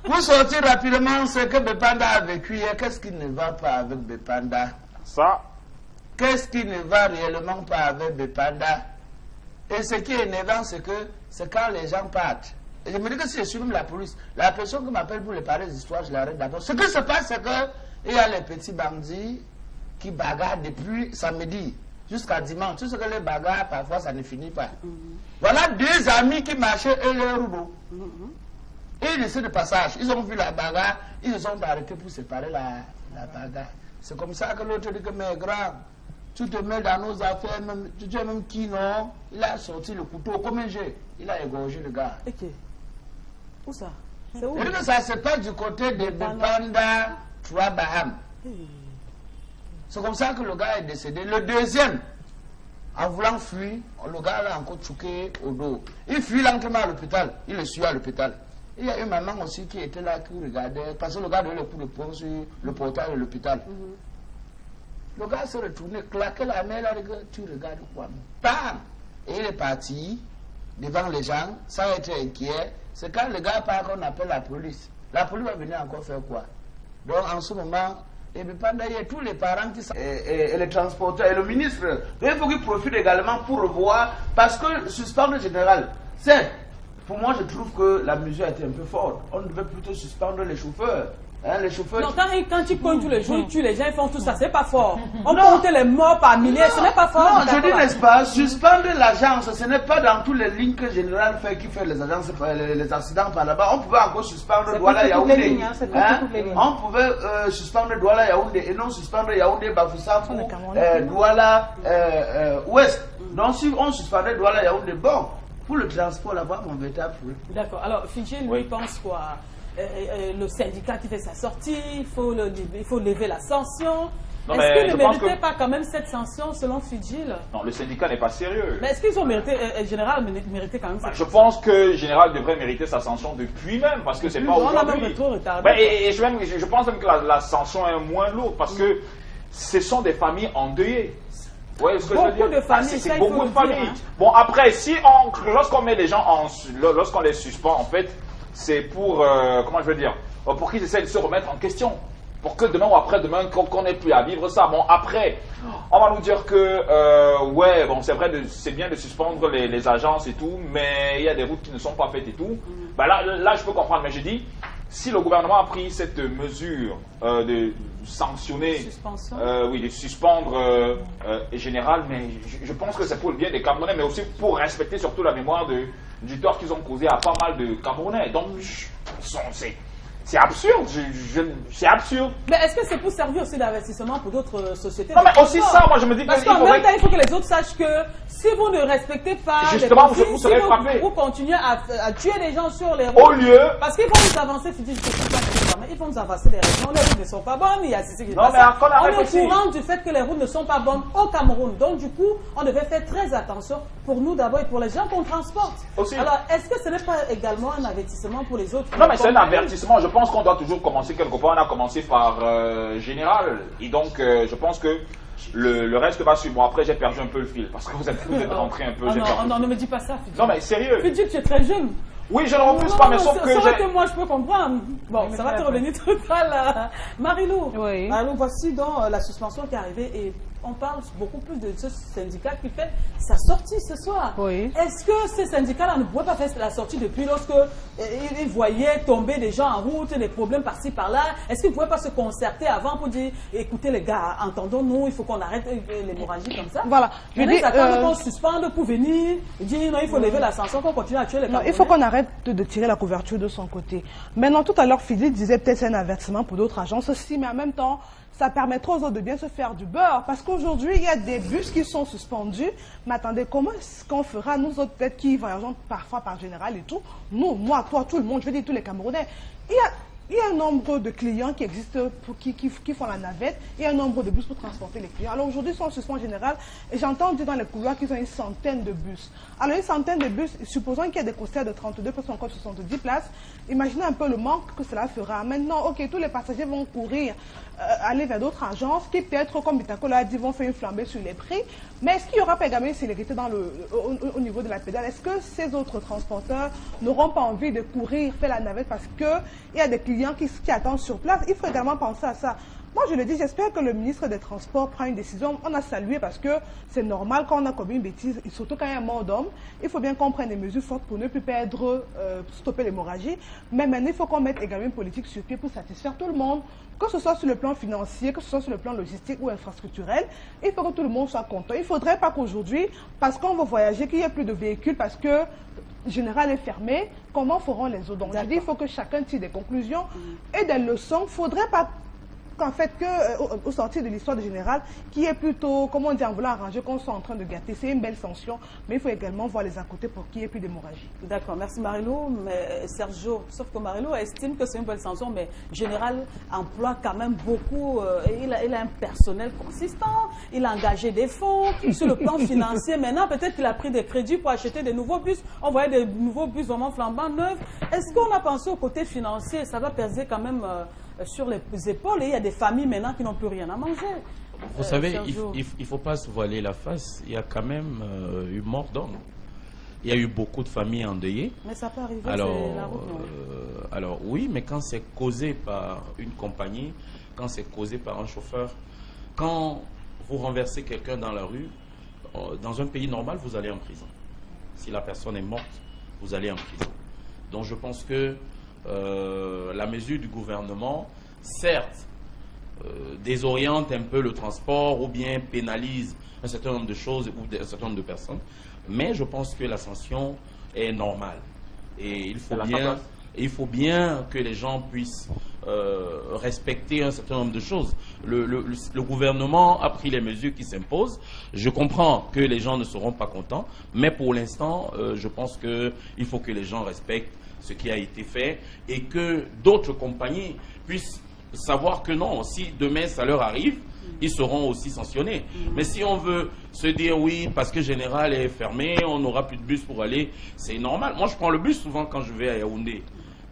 vous sortir rapidement ce que Bepanda a vécu hier. Qu'est-ce qui ne va pas avec Bepanda? Ça. Qu'est-ce qui ne va réellement pas avec Bepanda? Et ce qui est énervant, c'est que c'est quand les gens partent. Et je me dis que si je suis même la police, la personne qui m'appelle pour les parler des histoires, je l'arrête d'abord. Ce qui se passe, c'est qu'il y a les petits bandits qui bagarrent depuis samedi jusqu'à dimanche. Tout ce que les bagarres, parfois, ça ne finit pas. Voilà deux amis qui marchaient et leur rouleau. Et ils essaient de passage. Ils ont vu la bagarre, ils se sont arrêtés pour séparer la bagarre. C'est comme ça que l'autre dit que, mais grand, tu te mets dans nos affaires, même, tu es même qui, non? Il a sorti le couteau comme un jet. Il a égorgé le gars. Ok. Où ça? C'est où? Et que ça se passe du côté de Bepanda, Trois Baham. C'est comme ça que le gars est décédé. Le deuxième, en voulant fuir, le gars l'a encore choqué au dos. Il fuit lentement à l'hôpital. Il le suit à l'hôpital. Il y a une maman aussi qui était là, qui regardait, parce que le gars donnait le coup de poing sur le portail de l'hôpital. Le gars s'est retourné, claqué la main, là, tu regardes quoi? Bam! Et il est parti devant les gens, sans être inquiet. C'est quand le gars part qu'on appelle la police. La police va venir encore faire quoi? Donc en ce moment, et puis pendant il y a tous les parents qui sont... Et les transporteurs, et le ministre, il faut qu'il profite également pour revoir, parce que le suspendre général, c'est... Pour moi, je trouve que la mesure a été un peu forte. On devait plutôt suspendre les chauffeurs. Hein, les chauffeurs... Non, quand tu comptes tous les jours, tu les gens ils font tout ça, c'est pas fort. On compte les morts par milliers, ce n'est pas fort. Non, je dis n'est-ce pas, suspendre l'agence, ce n'est pas dans tous les lignes que Général fait qui fait les agences, les accidents par là-bas. On pouvait encore suspendre Douala Yaoundé. On pouvait suspendre Douala Yaoundé et non suspendre Yaoundé Bafoussam ou Douala Ouest. Donc si on suspendait Douala Yaoundé, bon, pour le transport là-bas, mon véritable fruit. D'accord. Alors, Fidji, lui, pense quoi? Le syndicat qui fait sa sortie, il faut lever la sanction. Est-ce qu'il ne méritait pas quand même cette sanction selon Fidji? Non, le syndicat n'est pas sérieux. Mais est-ce qu'ils ont mérité, Général méritait quand même cette Je pense que Général devrait mériter sa sanction depuis même, parce que c'est pas aujourd'hui. Et je pense même que la sanction est moins lourde, parce que ce sont des familles endeuillées. Ouais, ce que je veux dire, de familles, c'est beaucoup de familles. Hein. Bon, après, lorsqu'on met les gens lorsqu'on les suspend, en fait, c'est pour, comment je veux dire, pour qu'ils essaient de se remettre en question. Pour que demain ou après-demain, qu'on n'ait plus à vivre ça. Bon, après, on va nous dire que, ouais, bon, c'est vrai, c'est bien de suspendre les agences et tout, mais il y a des routes qui ne sont pas faites et tout. Ben là, je peux comprendre, mais je dis, si le gouvernement a pris cette mesure de sanctionner, oui, de suspendre Général, mais je pense que c'est pour le bien des Camerounais, mais aussi pour respecter surtout la mémoire du tort qu'ils ont causé à pas mal de Camerounais. Donc, c'est absurde, c'est absurde. Mais est-ce que c'est pour servir aussi d'investissement pour d'autres sociétés? Non, mais aussi ça, moi je me dis que... Parce qu'en même temps, il faut que les autres sachent que si vous ne respectez pas justement, les vous serez frappé. Vous continuez à tuer les gens sur les routes. Au lieu... Parce qu'ils vont nous avancer, ils vont nous avancer des raisons, les routes ne sont pas bonnes, il y a ceci qui se passe. On est au courant du fait que les routes ne sont pas bonnes au Cameroun. Donc du coup, on devait faire très attention pour nous d'abord et pour les gens qu'on transporte. Aussi. Alors, est-ce que ce n'est pas également un avertissement pour les autres? Non, mais c'est un avertissement. Je pense qu'on doit toujours commencer quelque part. On a commencé par Général. Et donc, je pense que le reste va suivre. Bon, après, j'ai perdu un peu le fil parce que vous êtes rentré un peu. Non, ne me dis pas ça, Fidji. Non, mais sérieux. Fidji, tu es très jeune. Oui, je ne refuse pas, mais sauf que j'ai... moi, je peux comprendre. Bon, ça va te revenir tout à l'heure. Marilou, oui. Alors, voici donc la suspension qui est arrivée et on parle beaucoup plus de ce syndicat qui fait sa sortie ce soir. Oui. Est-ce que ces syndicats-là ne pouvaient pas faire la sortie depuis lorsque ils voyaient tomber des gens en route, des problèmes par-ci, par-là? Est-ce qu'ils ne pouvaient pas se concerter avant pour dire, écoutez les gars, entendons-nous, il faut qu'on arrête l'hémorragie comme ça? Voilà. Je dis, attendent qu'on suspende pour venir dire, non, il faut lever la sanction, qu'on continue à tuer les Camerounais. Non, il faut qu'on arrête de tirer la couverture de son côté. Maintenant, tout à l'heure, Philippe disait peut-être c'est un avertissement pour d'autres agences aussi, mais en même temps, ça permettra aux autres de bien se faire du beurre. Parce qu'aujourd'hui, il y a des bus qui sont suspendus. Mais attendez, comment est-ce qu'on fera, nous autres, peut-être qui voyageons parfois par général et tout, nous, moi, toi, tout le monde, je veux dire tous les Camerounais, il y a un nombre de clients qui existent, qui font la navette, il y a un nombre de bus pour transporter les clients. Alors aujourd'hui, ils sont en suspens général, et j'entends dire dans les couloirs qu'ils ont une centaine de bus. Alors une centaine de bus, supposons qu'il y a des concerts de 32 places ou encore 70 places, imaginez un peu le manque que cela fera. Maintenant, ok, tous les passagers vont courir, aller vers d'autres agences, qui peut-être, comme Bitako l'a dit, vont faire une flambée sur les prix. Mais est-ce qu'il y aura pas également une célérité au niveau de la pédale? Est-ce que ces autres transporteurs n'auront pas envie de courir, faire la navette parce qu'il y a des clients qui attendent sur place? Il faut également penser à ça. Moi, je le dis, j'espère que le ministre des Transports prend une décision. On a salué parce que c'est normal quand on a commis une bêtise, et surtout quand il y a un mort d'homme. Il faut bien qu'on prenne des mesures fortes pour ne plus perdre, stopper l'hémorragie. Mais maintenant, il faut qu'on mette également une politique sur pied pour satisfaire tout le monde, que ce soit sur le plan financier, que ce soit sur le plan logistique ou infrastructurel. Il faut que tout le monde soit content. Il ne faudrait pas qu'aujourd'hui, parce qu'on va voyager, qu'il n'y ait plus de véhicules, parce que le général est fermé, comment feront les autres? Donc, je dis, il faut que chacun tire des conclusions et des leçons. Il ne faudrait pas qu'en fait, au sortir de l'histoire de général, qui est plutôt, comment on dit, en voulant arranger, qu'on soit en train de gâter. C'est une belle sanction, mais il faut également voir les à côté pour qu'il n'y ait plus d'hémorragie. D'accord, merci Marilou. Mais Sergio, sauf que Marilou estime que c'est une belle sanction, mais général emploie quand même beaucoup, il a un personnel consistant, il a engagé des fonds, sur le plan financier. Maintenant, peut-être qu'il a pris des crédits pour acheter des nouveaux bus. On voyait des nouveaux bus vraiment flambant neufs. Est-ce qu'on a pensé au côté financier? Ça va peser quand même sur les épaules, et il y a des familles maintenant qui n'ont plus rien à manger. Vous savez, il ne faut pas se voiler la face. Il y a quand même eu mort d'homme. Il y a eu beaucoup de familles endeuillées. Mais ça peut arriver, alors, c'est la route, non? Alors oui, mais quand c'est causé par une compagnie, quand c'est causé par un chauffeur, quand vous renversez quelqu'un dans la rue, dans un pays normal, vous allez en prison. Si la personne est morte, vous allez en prison. Donc je pense que la mesure du gouvernement, certes, désoriente un peu le transport ou bien pénalise un certain nombre de choses ou un certain nombre de personnes, mais je pense que la sanction est normale. Et il faut bien que les gens puissent respecter un certain nombre de choses. Le gouvernement a pris les mesures qui s'imposent. Je comprends que les gens ne seront pas contents, mais pour l'instant, je pense qu'il faut que les gens respectent ce qui a été fait et que d'autres compagnies puissent savoir que non, si demain ça leur arrive, ils seront aussi sanctionnés. Mais si on veut se dire oui, parce que Général est fermé, on n'aura plus de bus pour aller, c'est normal. Moi, je prends le bus souvent quand je vais à Yaoundé.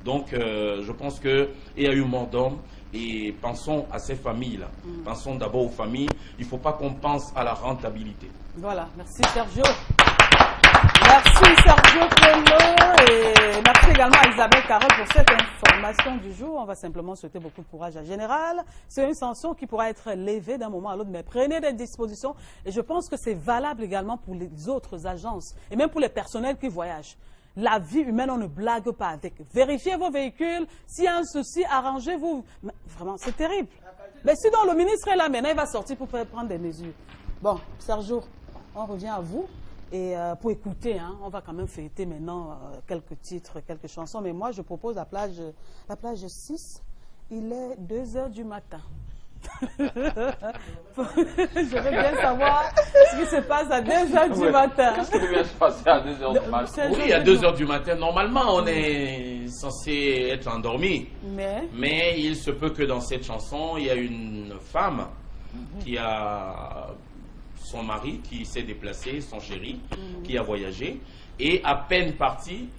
Donc, je pense qu'il y a eu mort d'homme. Et pensons à ces familles-là. Pensons d'abord aux familles. Il ne faut pas qu'on pense à la rentabilité. Voilà, merci Sergio. Merci Sergio Pello et merci également à Isabelle Carole pour cette information du jour. On va simplement souhaiter beaucoup de courage à Général. C'est une sanction qui pourra être levée d'un moment à l'autre, mais prenez des dispositions. Et je pense que c'est valable également pour les autres agences et même pour les personnels qui voyagent. La vie humaine, on ne blague pas avec. Vérifiez vos véhicules. S'il y a un souci, arrangez-vous. Vraiment, c'est terrible. Mais sinon, le ministre est là maintenant, il va sortir pour prendre des mesures. Bon, Sergio, on revient à vous. Et pour écouter, hein, on va quand même fêter maintenant quelques titres, quelques chansons. Mais moi, je propose la plage 6. Il est 2 h du matin. Je veux bien savoir ce qui se passe à 2 h du matin. Qu'est-ce qui devait se passer à 2 h du matin? Oui, à 2 h du matin. Normalement, on est censé être endormi. Mais il se peut que dans cette chanson, il y a une femme qui a son mari qui s'est déplacé, son chéri, qui a voyagé. Et à peine partie,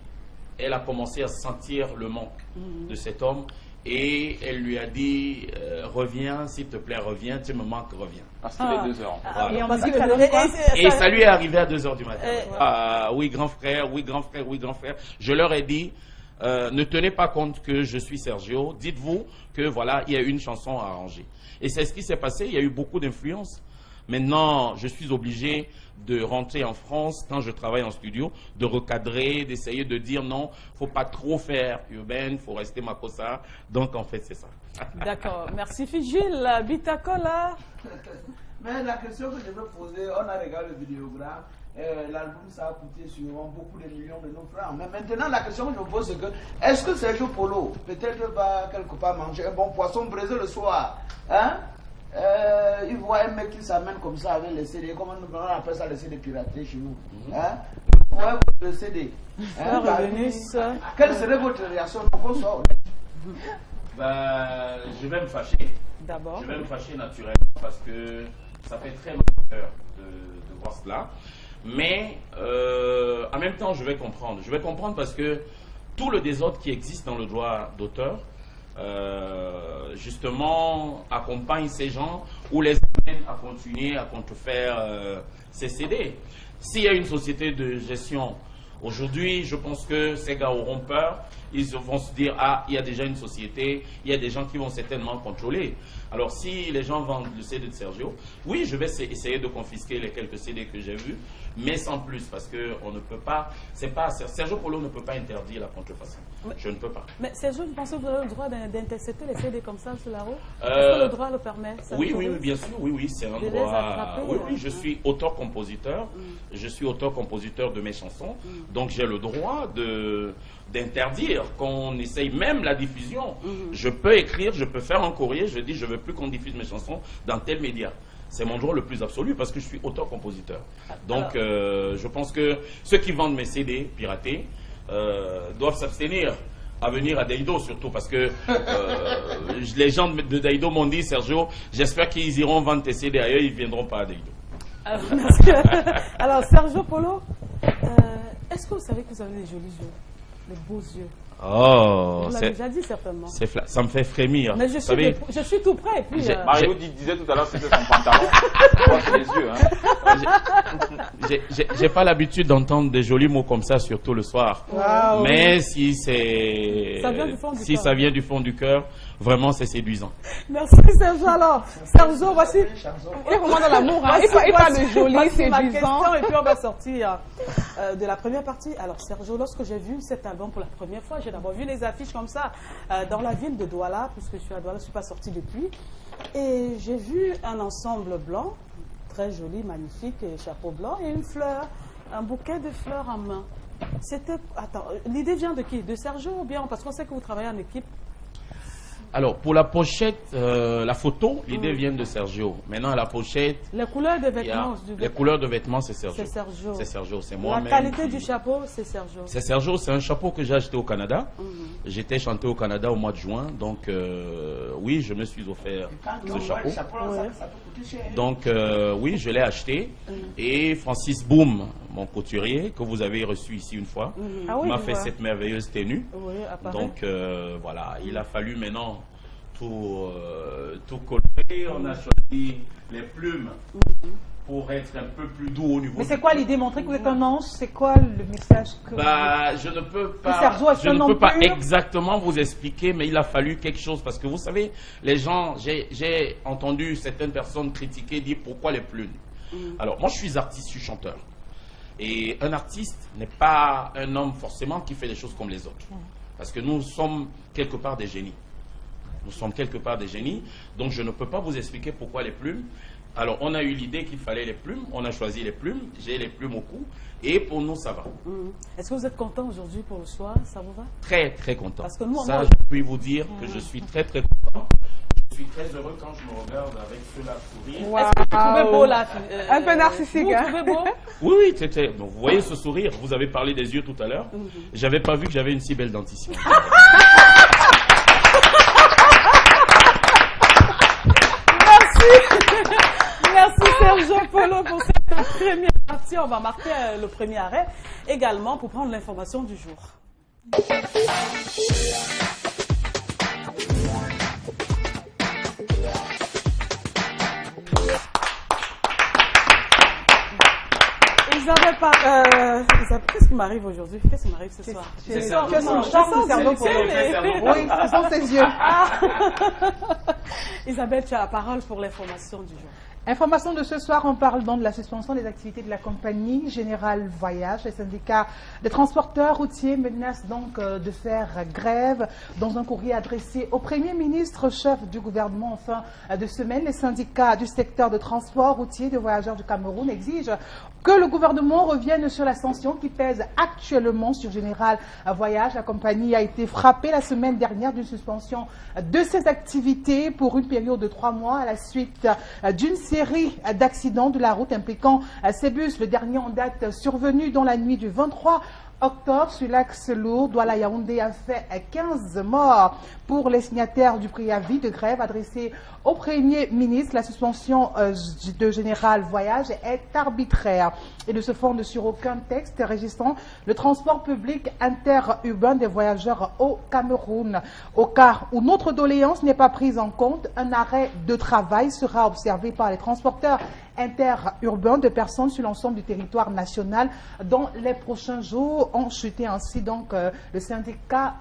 elle a commencé à sentir le manque de cet homme. Et elle lui a dit, reviens, s'il te plaît, reviens, tu me manques, reviens. Parce qu'il est 2 h. Voilà. Et ça lui est arrivé à 2 h du matin. Oui, grand frère, oui, grand frère, oui, grand frère. Je leur ai dit, ne tenez pas compte que je suis Sergio. Dites-vous que voilà, il y a une chanson à arranger. Et c'est ce qui s'est passé. Il y a eu beaucoup d'influence. Maintenant, je suis obligé de rentrer en France quand je travaille en studio, de recadrer, d'essayer de dire non, faut pas trop faire urbaine, faut rester Makossa. Donc en fait, c'est ça. D'accord. Merci Figil. Bitakola. Mais la question que je veux poser, on a regardé le vidéogramme. L'album, ça a coûté sûrement beaucoup de millions de nos francs. Mais maintenant, la question que je me pose, c'est que est-ce que Sergio Polo peut-être va quelque part manger un bon poisson braisé le soir, hein? il voit un mec qui s'amène comme ça avec les CD, comment on appelle ça les CD piratés chez nous. Hein? Ouais, le CD. Hein, quelle serait votre réaction? Je vais me fâcher. D'abord. Je vais me fâcher naturellement parce que ça fait très mal peur de voir cela. Mais en même temps, je vais comprendre. Je vais comprendre parce que tout le désordre qui existe dans le droit d'auteur, justement, accompagne ces gens ou les amène à continuer à contrefaire ces CD. S'il y a une société de gestion aujourd'hui, je pense que ces gars auront peur. Ils vont se dire, ah, il y a déjà une société, il y a des gens qui vont certainement contrôler. Alors, si les gens vendent le CD de Sergio, oui, je vais essayer de confisquer les quelques CD que j'ai vus, mais sans plus, parce qu'on ne peut pas, Sergio Polo ne peut pas interdire la contrefaçon. Je ne peux pas. Mais Sergio, vous pensez que vous avez le droit d'intercepter les CD comme ça sur la route? Est-ce que le droit le permet? Oui, bien sûr, oui, c'est un droit. Oui, je suis auteur-compositeur, je suis auteur-compositeur de mes chansons, donc j'ai le droit d'interdire qu'on essaye même la diffusion. Je peux écrire, je peux faire un courrier, je dis je veux plus qu'on diffuse mes chansons dans tel média. C'est mon droit le plus absolu parce que je suis auteur-compositeur. Donc je pense que ceux qui vendent mes CD piratés doivent s'abstenir à venir à Daido surtout parce que les gens de Daido m'ont dit, Sergio, j'espère qu'ils iront vendre tes CD ailleurs, ils ne viendront pas à Daido. Alors Sergio Polo, est-ce que vous savez que vous avez des jolis yeux? Les beaux yeux. Oh, vous l'avez déjà dit certainement. Ça me fait frémir. Mais je suis tout près. Et puis, Mario disait tout à l'heure que c'était son pantalon. Les yeux. Hein. J'ai pas l'habitude d'entendre des jolis mots comme ça, surtout le soir. Wow, mais oui. si ça vient du fond du cœur, vraiment c'est séduisant. Merci Sergio. Alors, Sergio, voici. Il est vraiment dans l'amour. Hein. Il parle de joli, séduisant. Et puis on va sortir de la première partie. Alors Sergio, lorsque j'ai vu cet album pour la première fois, j'ai d'abord vu les affiches comme ça dans la ville de Douala, puisque je suis à Douala, je ne suis pas sortie depuis. Et j'ai vu un ensemble blanc, très joli, magnifique, et chapeau blanc, et une fleur, un bouquet de fleurs en main. Attends, l'idée vient de qui? De Sergio ou bien? Parce qu'on sait que vous travaillez en équipe. Alors, pour la pochette, la photo, l'idée vient de Sergio. Maintenant, la pochette... Les couleurs de vêtements. Les couleurs de vêtements, c'est Sergio. C'est Sergio. C'est Sergio, c'est moi-même. La qualité du chapeau, c'est Sergio. C'est Sergio, c'est un chapeau que j'ai acheté au Canada. J'étais chanté au Canada au mois de juin. Donc, oui, je me suis offert ce chapeau. Ça peut coûter cher. Donc, oui, je l'ai acheté. Et Francis Boum, mon couturier, que vous avez reçu ici une fois, m'a fait cette merveilleuse tenue. Oui, donc, voilà, il a fallu maintenant tout coller. On a choisi les plumes pour être un peu plus doux au niveau. Mais c'est quoi l'idée? Montrer que vous êtes un ange? C'est quoi le message que... Je ne peux pas exactement vous expliquer, mais il a fallu quelque chose. Parce que vous savez, les gens, j'ai entendu certaines personnes critiquer, dire pourquoi les plumes. Alors, moi je suis artiste, je suis chanteur. Et un artiste n'est pas un homme forcément qui fait des choses comme les autres. Parce que nous sommes quelque part des génies. Nous sommes quelque part des génies, donc je ne peux pas vous expliquer pourquoi les plumes. Alors, on a eu l'idée qu'il fallait les plumes, on a choisi les plumes, j'ai les plumes au cou, et pour nous, ça va. Est-ce que vous êtes content aujourd'hui pour le soir? Ça vous va? Très, très content. Parce que nous, ça, je puis vous dire que je suis très, très content. Je suis très heureux quand je me regarde avec cela sourire. Est-ce que vous trouvez beau là? Un peu narcissique, vous trouvez beau? Oui, c'était. Donc, vous voyez ce sourire, vous avez parlé des yeux tout à l'heure. J'avais pas vu que j'avais une si belle dentition. Merci Sergio Polo pour cette première partie. On va marquer le premier arrêt également pour prendre l'information du jour. Isabelle, qu'est-ce qui m'arrive aujourd'hui? Qu'est-ce qui m'arrive ce soir? C'est son charme, Sergio Polo. Oui, ce sont ses yeux. Isabelle, tu as la parole pour l'information du jour. Information de ce soir, on parle donc de la suspension des activités de la compagnie Générale Voyage. Les syndicats des transporteurs routiers menacent donc de faire grève. Dans un courrier adressé au Premier ministre, chef du gouvernement en fin de semaine, les syndicats du secteur de transport routier de voyageurs du Cameroun exigent que le gouvernement revienne sur la sanction qui pèse actuellement sur Général Voyage. La compagnie a été frappée la semaine dernière d'une suspension de ses activités pour une période de 3 mois à la suite d'une série d'accidents de la route impliquant ces bus. Le dernier en date survenu dans la nuit du 23 octobre sur l'axe lourd Douala-Yaoundé a fait 15 morts. Pour les signataires du préavis de grève adressé au Premier ministre, la suspension de Général Voyage est arbitraire et ne se fonde sur aucun texte régissant le transport public interurbain des voyageurs au Cameroun. Au cas où notre doléance n'est pas prise en compte, un arrêt de travail sera observé par les transporteurs interurbains de personnes sur l'ensemble du territoire national dans les prochains jours. Ont chuté ainsi donc le syndicat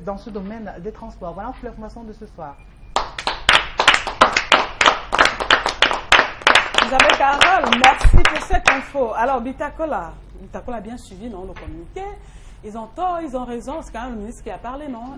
dans ce domaine des transports. Voilà l'information de ce soir. Isabelle Carole, merci pour cette info. Alors, Bitakola a bien suivi non, le communiqué. Ils ont tort, ils ont raison. C'est quand même le ministre qui a parlé, non?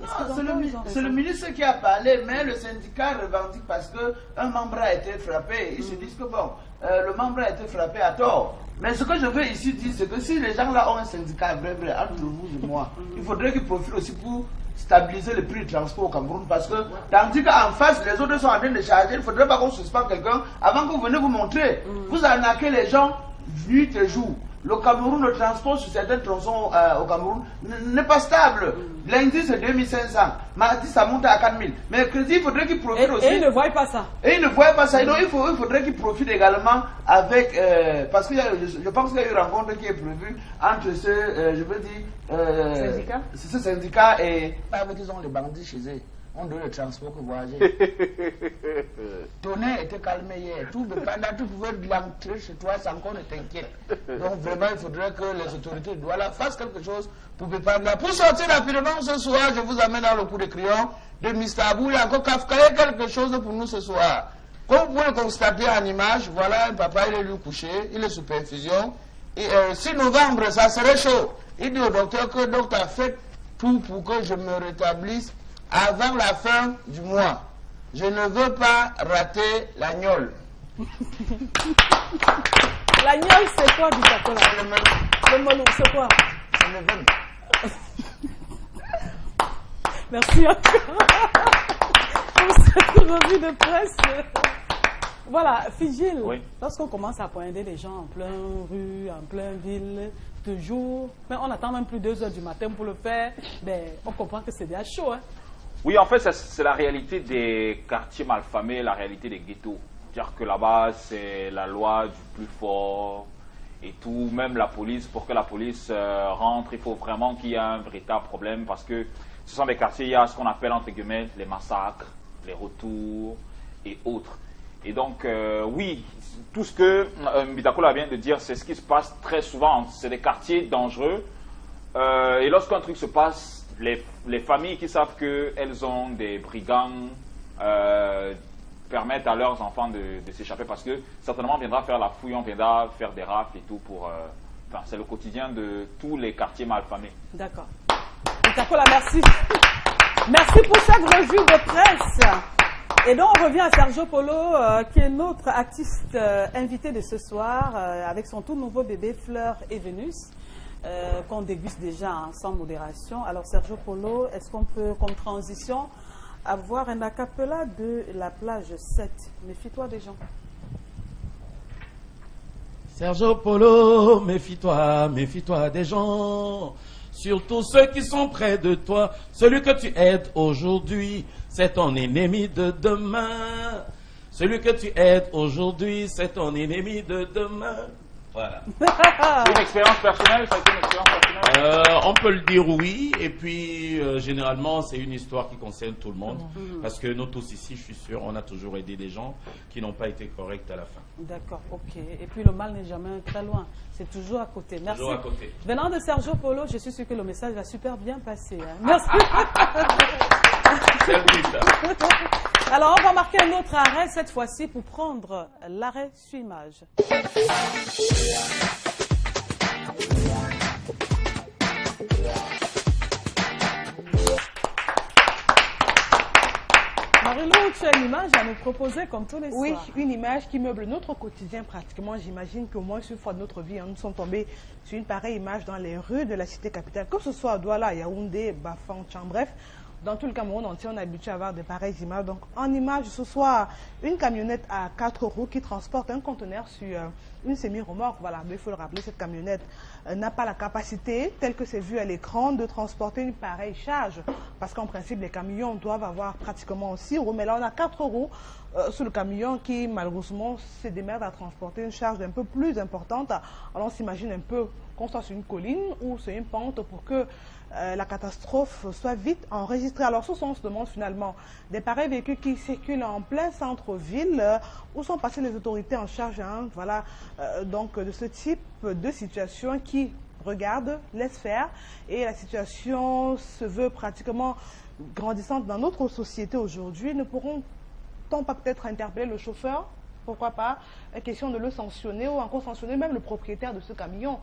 C'est le ministre qui a parlé, mais le syndicat revendique parce qu'un membre a été frappé. Ils se disent que bon, le membre a été frappé à tort. Mais ce que je veux ici dire, c'est que si les gens là ont un syndicat vrai, entre vous et moi, il faudrait qu'ils profitent aussi pour stabiliser le prix du transport au Cameroun, parce que tandis qu'en face, les autres sont en train de charger, il ne faudrait pas qu'on suspende quelqu'un avant que vous venez vous montrer. Vous arnaquez les gens nuit et jour. Le Cameroun, le transport sur certains tronçons au Cameroun n'est pas stable. Lundi, c'est 2500. Mardi, ça monte à 4000. Mercredi, il faudrait qu'ils profitent aussi. Et ils ne voient pas ça. Et ils ne voient pas ça. Et donc, il faudrait qu'ils profitent également avec... parce que je pense qu'il y a eu une rencontre qui est prévue entre ce syndicat et... Avec ils ont les bandits chez eux. On donne le transport pour voyager. Tonnerre était calmé hier. Tout pendant tu pouvais l'entrer chez toi sans qu'on ne t'inquiète. Donc vraiment, il faudrait que les autorités de Douala fassent quelque chose pour préparer. Pour sortir rapidement ce soir, je vous amène dans le coup de crayon de Mr. Abou. Il y a encore quelque chose pour nous ce soir. Comme vous pouvez le constater en image, voilà un papa, il est lui couché, il est sous perfusion. Et 6 novembre, ça serait chaud. Il dit au docteur que le docteur a fait tout pour que je me rétablisse avant la fin du mois. Je ne veux pas rater l'agnole. L'agnole, c'est quoi, Bitakola? Le melon, c'est quoi? C'est le vin. Merci encore pour cette revue de presse. Voilà, Figil, oui. Lorsqu'on commence à pointer les gens en pleine rue, en pleine ville, toujours, mais on attend même plus 2 heures du matin pour le faire, ben, on comprend que c'est déjà chaud, hein? Oui, en fait, c'est la réalité des quartiers malfamés, la réalité des ghettos. C'est-à-dire que là-bas, c'est la loi du plus fort et tout. Même la police, pour que la police rentre, il faut vraiment qu'il y ait un véritable problème parce que ce sont des quartiers, il y a ce qu'on appelle, entre guillemets, les massacres, les retours et autres. Et donc, oui, tout ce que Bitakola vient de dire, c'est ce qui se passe très souvent. C'est des quartiers dangereux. Et lorsqu'un truc se passe, les familles qui savent qu'elles ont des brigands permettent à leurs enfants de s'échapper parce que certainement on viendra faire la fouille, on viendra faire des rafles et tout pour... Enfin, c'est le quotidien de tous les quartiers malfamés. D'accord. Bitakola, merci. Merci pour cette revue de presse. Et donc on revient à Sergio Polo, qui est notre artiste invité de ce soir, avec son tout nouveau bébé Fleur et Vénus. Qu'on déguste déjà sans modération. Alors Sergio Polo, est-ce qu'on peut, comme transition, avoir un acapella de la plage 7? Méfie-toi des gens. Sergio Polo, méfie-toi des gens. Surtout ceux qui sont près de toi. Celui que tu aides aujourd'hui, c'est ton ennemi de demain. Celui que tu aides aujourd'hui, c'est ton ennemi de demain. Voilà. C'est une expérience personnelle, ça a été une expérience personnelle? On peut le dire oui, et puis généralement c'est une histoire qui concerne tout le monde, parce que nous tous ici, je suis sûr, on a toujours aidé des gens qui n'ont pas été corrects à la fin. D'accord, ok. Et puis le mal n'est jamais très loin, c'est toujours à côté. Merci. Toujours à côté. Venant de Sergio Polo, je suis sûr que le message va super bien passer. Hein. Merci. C'est le but, ça. Alors, on va marquer un autre arrêt cette fois-ci pour prendre l'arrêt sur image. Marie-Lou, tu as une image à nous proposer comme tous les soirs. Oui, une image qui meuble notre quotidien pratiquement. J'imagine qu'au moins une fois de notre vie, nous sommes tombés sur une pareille image dans les rues de la cité capitale, que ce soit à Douala, Yaoundé, Bafang, Tcham, bref. Dans tout le Cameroun entier, on est habitué à avoir de pareilles images. Donc, en image, ce soit une camionnette à 4 roues qui transporte un conteneur sur une semi-remorque. Voilà, il faut le rappeler, cette camionnette n'a pas la capacité, telle que c'est vu à l'écran, de transporter une pareille charge. Parce qu'en principe, les camions doivent avoir pratiquement 6 roues. Mais là, on a 4 roues sur le camion qui, malheureusement, se démerde à transporter une charge un peu plus importante. Alors, on s'imagine un peu qu'on soit sur une colline ou sur une pente pour que la catastrophe soit vite enregistrée. Alors, ce sont, on se demande finalement, des pareils véhicules qui circulent en plein centre-ville, où sont passées les autorités en charge, voilà, donc de ce type de situation qui regarde, laisse faire, et la situation se veut pratiquement grandissante dans notre société aujourd'hui. Ne pourront-on pas peut-être interpeller le chauffeur? Pourquoi pas? Question de le sanctionner ou encore sanctionner même le propriétaire de ce camion,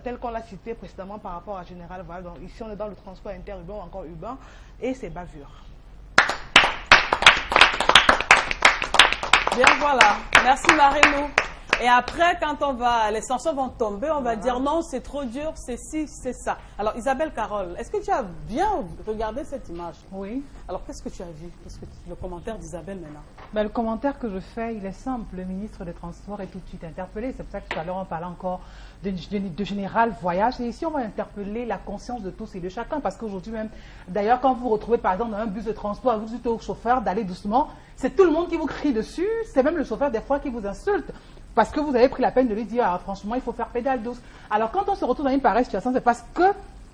tel qu'on l'a cité précédemment par rapport à Général. Voilà, donc ici on est dans le transport interurbain ou encore urbain et c'est bavure. Bien, voilà. Merci Marie-Lou. Et après, quand les sanctions vont tomber, on va dire non, c'est trop dur, c'est ci, c'est ça. Alors Isabelle Carole, est-ce que tu as bien regardé cette image? Oui. Alors qu'est-ce que tu as vu? Le commentaire d'Isabelle maintenant. Ben, le commentaire que je fais, il est simple. Le ministre des Transports est tout de suite interpellé. C'est pour ça que tout à l'heure, on parlait encore de général voyage. Et ici, on va interpeller la conscience de tous et de chacun. Parce qu'aujourd'hui même, d'ailleurs, quand vous vous retrouvez par exemple dans un bus de transport, vous dites au chauffeur d'aller doucement, c'est tout le monde qui vous crie dessus. C'est même le chauffeur des fois qui vous insulte. Parce que vous avez pris la peine de lui dire, ah, franchement, il faut faire pédale douce. Alors, quand on se retrouve dans une pareille situation, c'est parce que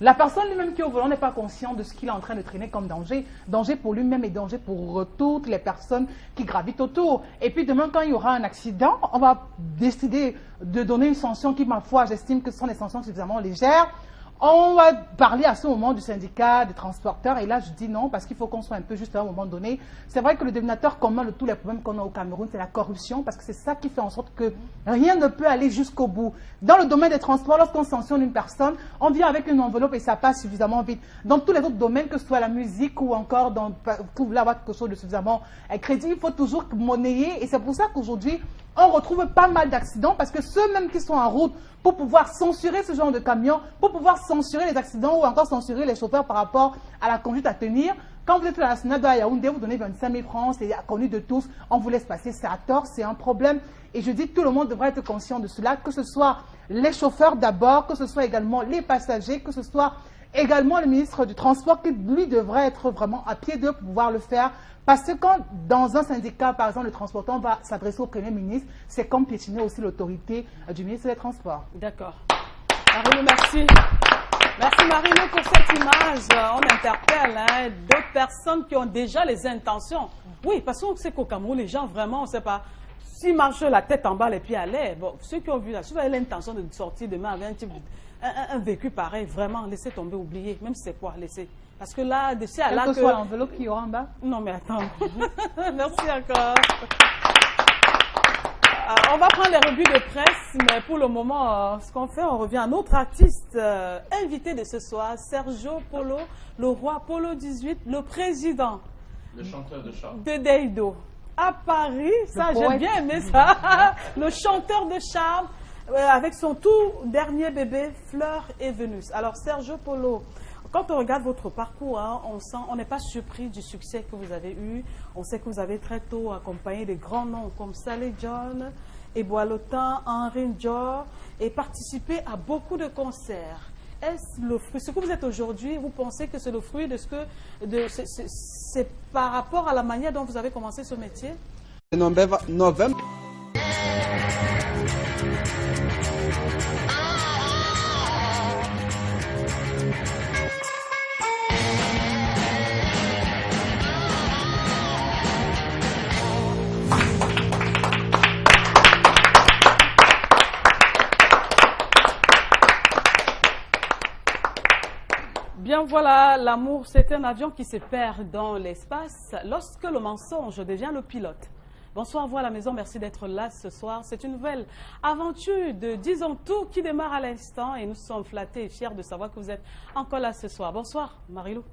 la personne lui-même qui est au volant n'est pas conscient de ce qu'il est en train de traîner comme danger. Danger pour lui-même et danger pour toutes les personnes qui gravitent autour. Et puis demain, quand il y aura un accident, on va décider de donner une sanction qui, ma foi, j'estime que ce sont des sanctions suffisamment légères. On va parler à ce moment du syndicat des transporteurs et là je dis non parce qu'il faut qu'on soit un peu juste à un moment donné. C'est vrai que le dénominateur commun de tous les problèmes qu'on a au Cameroun, c'est la corruption parce que c'est ça qui fait en sorte que rien ne peut aller jusqu'au bout. Dans le domaine des transports, lorsqu'on sanctionne une personne, on vient avec une enveloppe et ça passe suffisamment vite. Dans tous les autres domaines, que ce soit la musique ou encore pour vouloir avoir quelque chose de suffisamment crédible, il faut toujours monnayer et c'est pour ça qu'aujourd'hui, on retrouve pas mal d'accidents parce que ceux même qui sont en route pour pouvoir censurer ce genre de camions, pour pouvoir censurer les accidents ou encore censurer les chauffeurs par rapport à la conduite à tenir, quand vous êtes à la nationale de Yaoundé, vous donnez 25 000 francs, c'est connu de tous, on vous laisse passer, c'est à tort, c'est un problème. Et je dis que tout le monde devrait être conscient de cela, que ce soit les chauffeurs d'abord, que ce soit également les passagers, que ce soit également le ministre du Transport qui, lui, devrait être vraiment à pied d'eux pour pouvoir le faire. Parce que quand, dans un syndicat, par exemple, le transportant va s'adresser au Premier ministre, c'est comme piétiner aussi l'autorité du ministre des Transports. D'accord. Marie-Lou, merci. Merci Marie-Lou pour cette image. On interpelle d'autres personnes qui ont déjà les intentions. Oui, parce qu'on sait qu'au Cameroun, les gens, vraiment, on ne sait pas. S'ils marchent la tête en bas, les pieds à l'air, bon, ceux qui ont vu là, si vous avez l'intention de sortir demain avec un véhicule pareil, vraiment, laissez tomber, oubliez. Même si c'est quoi, laissez. Parce que là, de ci à là. Quelle que soit l'enveloppe qui aura en bas. Non, mais attends. Merci encore. On va prendre les revues de presse, mais pour le moment, ce qu'on fait, on revient à notre artiste invité de ce soir, Sergio Polo, le roi Polo 18, le président. Le chanteur de charme. De Deido. À Paris, ça, j'ai bien aimé ça. Le chanteur de charme, avec son tout dernier bébé, Fleur et Vénus. Alors, Sergio Polo, quand on regarde votre parcours, on n'est pas surpris du succès que vous avez eu. On sait que vous avez très tôt accompagné des grands noms comme Saleh John, Eboalotan, Henri Ndior et participé à beaucoup de concerts. Est-ce le fruit, ce que vous êtes aujourd'hui, vous pensez que c'est le fruit de ce que, c'est par rapport à la manière dont vous avez commencé ce métier? Novembre. Bien voilà, l'amour, c'est un avion qui se perd dans l'espace lorsque le mensonge devient le pilote. Bonsoir, vous à la maison, merci d'être là ce soir. C'est une nouvelle aventure de Disons Tout qui démarre à l'instant et nous sommes flattés et fiers de savoir que vous êtes encore là ce soir. Bonsoir, Marilou.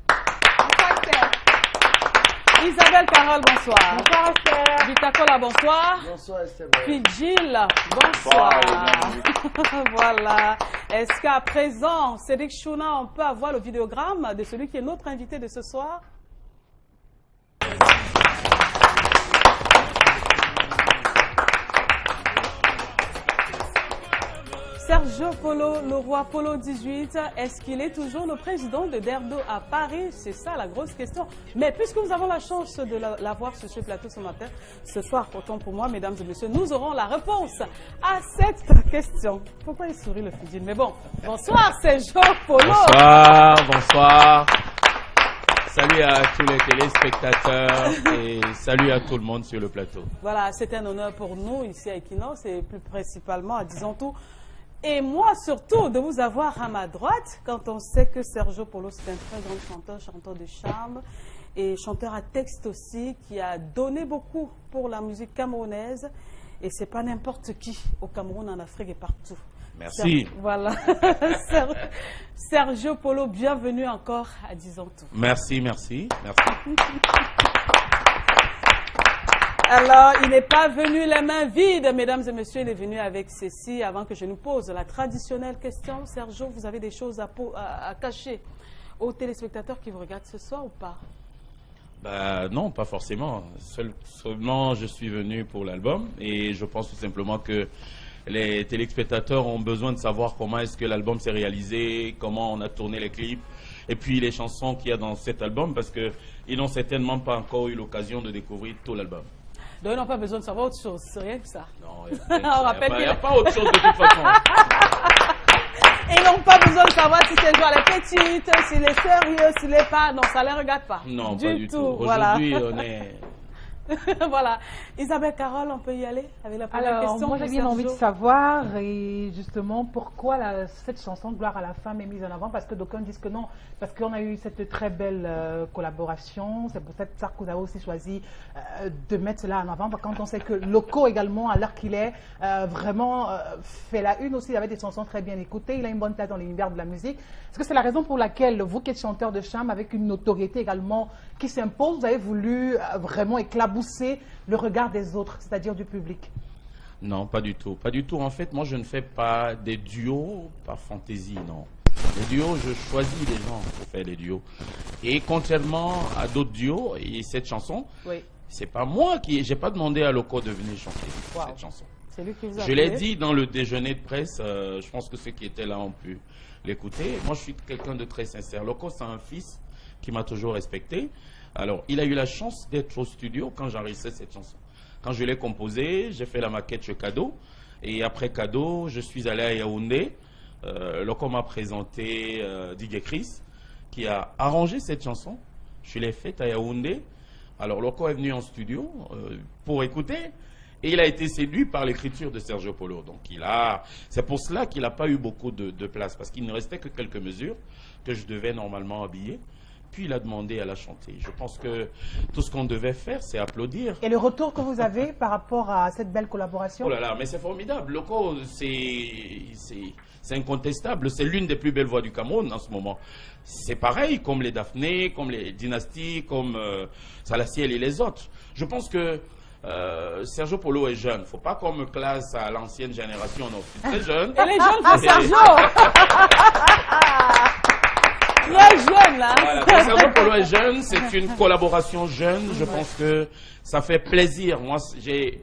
Bonsoir, Esther. Isabelle Carole, bonsoir. Bonsoir, Esther. Vitacola, bonsoir. Bonsoir Esther. Puis Gilles, bonsoir. Bonsoir, Voilà. Est-ce qu'à présent, Cédric Chouna, on peut avoir le vidéogramme de celui qui est notre invité de ce soir? Sergio Polo, le roi Polo 18, est-ce qu'il est toujours le président de Derdo à Paris? C'est ça la grosse question. Mais puisque nous avons la chance de l'avoir sur ce plateau ce matin, ce soir, autant pour moi, mesdames et messieurs, nous aurons la réponse à cette question. Pourquoi il sourit le Fidjin? Mais bon, bonsoir Sergio Polo. Bonsoir, bonsoir. Salut à tous les téléspectateurs et salut à tout le monde sur le plateau. Voilà, c'est un honneur pour nous ici à Equinox et plus principalement à Disons Tout. Et moi, surtout, de vous avoir à ma droite, quand on sait que Sergio Polo, c'est un très grand chanteur, chanteur de charme, et chanteur à texte aussi, qui a donné beaucoup pour la musique camerounaise. Et c'est pas n'importe qui au Cameroun, en Afrique et partout. Merci. Voilà. Sergio Polo, bienvenue encore à Disons Tout. Merci, merci, merci. Alors, il n'est pas venu les mains vides, mesdames et messieurs, il est venu avec ceci. Avant que je nous pose la traditionnelle question, Sergio, vous avez des choses à cacher aux téléspectateurs qui vous regardent ce soir ou pas? Bah, non, pas forcément. Seulement, je suis venu pour l'album et je pense tout simplement que les téléspectateurs ont besoin de savoir comment est-ce que l'album s'est réalisé, comment on a tourné les clips et puis les chansons qu'il y a dans cet album parce qu'ils n'ont certainement pas encore eu l'occasion de découvrir tout l'album. Donc, ils n'ont pas besoin de savoir autre chose, c'est rien que ça. Non, On rappelle il n'y a pas autre chose de toute façon. Ils n'ont pas besoin de savoir si c'est genre les petites, s'il est sérieux, s'il n'est pas. Non, ça ne les regarde pas. Non, pas du tout. Voilà. Aujourd'hui, on est... Voilà. Isabelle Carole, on peut y aller avec la première Alors, question. moi j'ai bien envie de savoir et justement pourquoi cette chanson Gloire à la femme est mise en avant, parce que d'aucuns disent que non, parce qu'on a eu cette très belle collaboration, c'est pour ça que vous avez aussi choisi de mettre cela en avant, quand on sait que Loco également, à l'heure qu'il est, vraiment fait la une aussi avec des chansons très bien écoutées, il a une bonne place dans l'univers de la musique. Est-ce que c'est la raison pour laquelle vous qui êtes chanteur de charme avec une notoriété également qui s'impose, vous avez voulu vraiment éclabousser le regard des autres, c'est-à-dire du public? Non, pas du tout. Pas du tout. En fait, moi, je ne fais pas des duos par fantaisie, non. Les duos, je choisis des gens pour faire des duos. Et contrairement à d'autres duos, et cette chanson, oui, c'est pas moi qui... J'ai pas demandé à Loco de venir chanter cette chanson. C'est lui qui vous a Je l'ai dit dans le déjeuner de presse, je pense que ceux qui étaient là ont pu l'écouter. Moi, je suis quelqu'un de très sincère. Loco, c'est un fils qui m'a toujours respecté. Alors, il a eu la chance d'être au studio quand j'enregistrais cette chanson. Quand je l'ai composée, j'ai fait la maquette chez Cadeau. Et après Cadeau, je suis allé à Yaoundé. Loco m'a présenté DJ Chris, qui a arrangé cette chanson. Je l'ai faite à Yaoundé. Alors, Loco est venu en studio pour écouter. Et il a été séduit par l'écriture de Sergio Polo. Donc, c'est pour cela qu'il n'a pas eu beaucoup de place. Parce qu'il ne restait que quelques mesures que je devais normalement habiller. Puis il a demandé à la chanter. Je pense que tout ce qu'on devait faire, c'est applaudir. Et le retour que vous avez par rapport à cette belle collaboration? Oh là là, mais c'est formidable. Loco, c'est incontestable. C'est l'une des plus belles voix du Cameroun en ce moment. C'est pareil comme les Daphné, comme les Dynasties, comme Salaciel et les autres. Je pense que Sergio Polo est jeune. Il ne faut pas qu'on me classe à l'ancienne génération. Non, je suis très jeune. Et les jeunes font Sergio. Il est jeune, là. Voilà, Sergio Polo est jeune, c'est une collaboration jeune. Je pense que ça fait plaisir. Moi, j'ai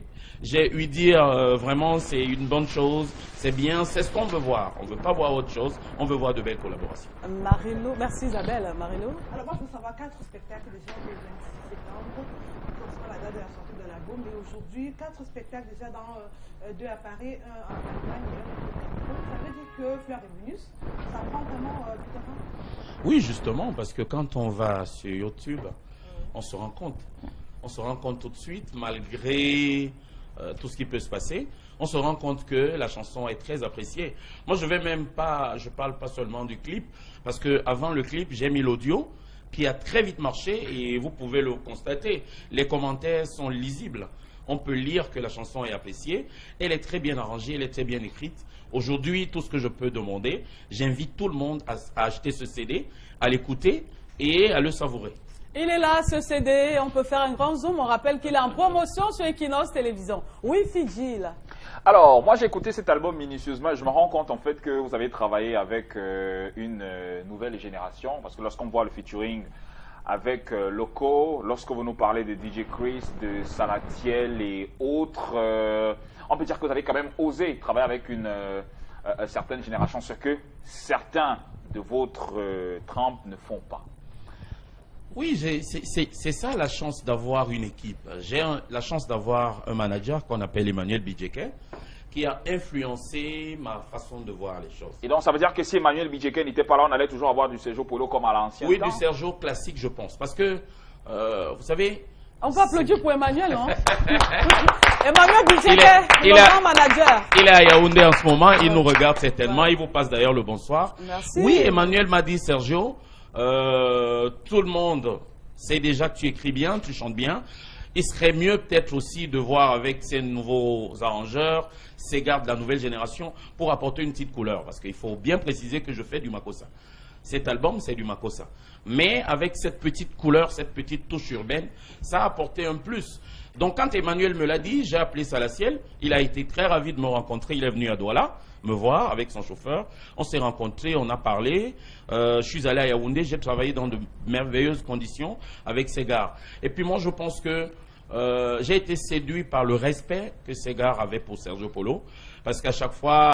eu dire vraiment, c'est une bonne chose, c'est bien, c'est ce qu'on veut voir. On ne veut pas voir autre chose, on veut voir de belles collaborations. Marilou, merci Isabelle. Marilou. Alors moi, je veux savoir 4 spectacles déjà le 26 septembre, correspond à la date de la sortie de l'album. Et aujourd'hui, 4 spectacles déjà dans 2 à Paris, 1 en Allemagne et 1 au Cameroun. Ça veut dire que Fleur et Venus, ça prend vraiment du terrain? Oui, justement, parce que quand on va sur YouTube, on se rend compte. On se rend compte tout de suite, malgré tout ce qui peut se passer, on se rend compte que la chanson est très appréciée. Moi, je parle pas seulement du clip, parce que avant le clip, j'ai mis l'audio qui a très vite marché et vous pouvez le constater. Les commentaires sont lisibles. On peut lire que la chanson est appréciée. Elle est très bien arrangée, elle est très bien écrite. Aujourd'hui, tout ce que je peux demander, j'invite tout le monde à acheter ce CD, à l'écouter et à le savourer. Il est là, ce CD, on peut faire un grand zoom. On rappelle qu'il est en promotion sur Equinox Télévision. Oui, Fidji, là. Alors, moi j'ai écouté cet album minutieusement. Je me rends compte en fait que vous avez travaillé avec une nouvelle génération. Parce que lorsqu'on voit le featuring avec Loco, lorsque vous nous parlez de DJ Chris, de Salatiel et autres, on peut dire que vous avez quand même osé travailler avec une certaine génération, ce que certains de votre trempe ne font pas. Oui, c'est ça la chance d'avoir une équipe. J'ai la chance d'avoir un manager qu'on appelle Emmanuel Bidjeke, qui a influencé ma façon de voir les choses. Et donc ça veut dire que si Emmanuel Bidjeke n'était pas là, on allait toujours avoir du Sergio Polo comme à l'ancien temps? Oui, du Sergio classique, je pense. Parce que, vous savez... On peut applaudir pour Emmanuel, non? Emmanuel Bidjeke, le grand manager. Il est à Yaoundé en ce moment, il nous regarde certainement, il vous passe d'ailleurs le bonsoir. Merci. Oui, Emmanuel m'a dit, Sergio, tout le monde sait déjà que tu écris bien, tu chantes bien. Il serait mieux peut-être aussi de voir avec ces nouveaux arrangeurs, ces gars de la nouvelle génération, pour apporter une petite couleur. Parce qu'il faut bien préciser que je fais du Makossa. Cet album, c'est du Makossa. Mais avec cette petite couleur, cette petite touche urbaine, ça a apporté un plus. Donc quand Emmanuel me l'a dit, j'ai appelé Salatiel. Il a été très ravi de me rencontrer. Il est venu à Douala me voir avec son chauffeur. On s'est rencontrés, on a parlé. Je suis allé à Yaoundé, j'ai travaillé dans de merveilleuses conditions avec ces gars. Et puis moi, je pense que j'ai été séduit par le respect que ces gars avaient pour Sergio Polo. Parce qu'à chaque fois...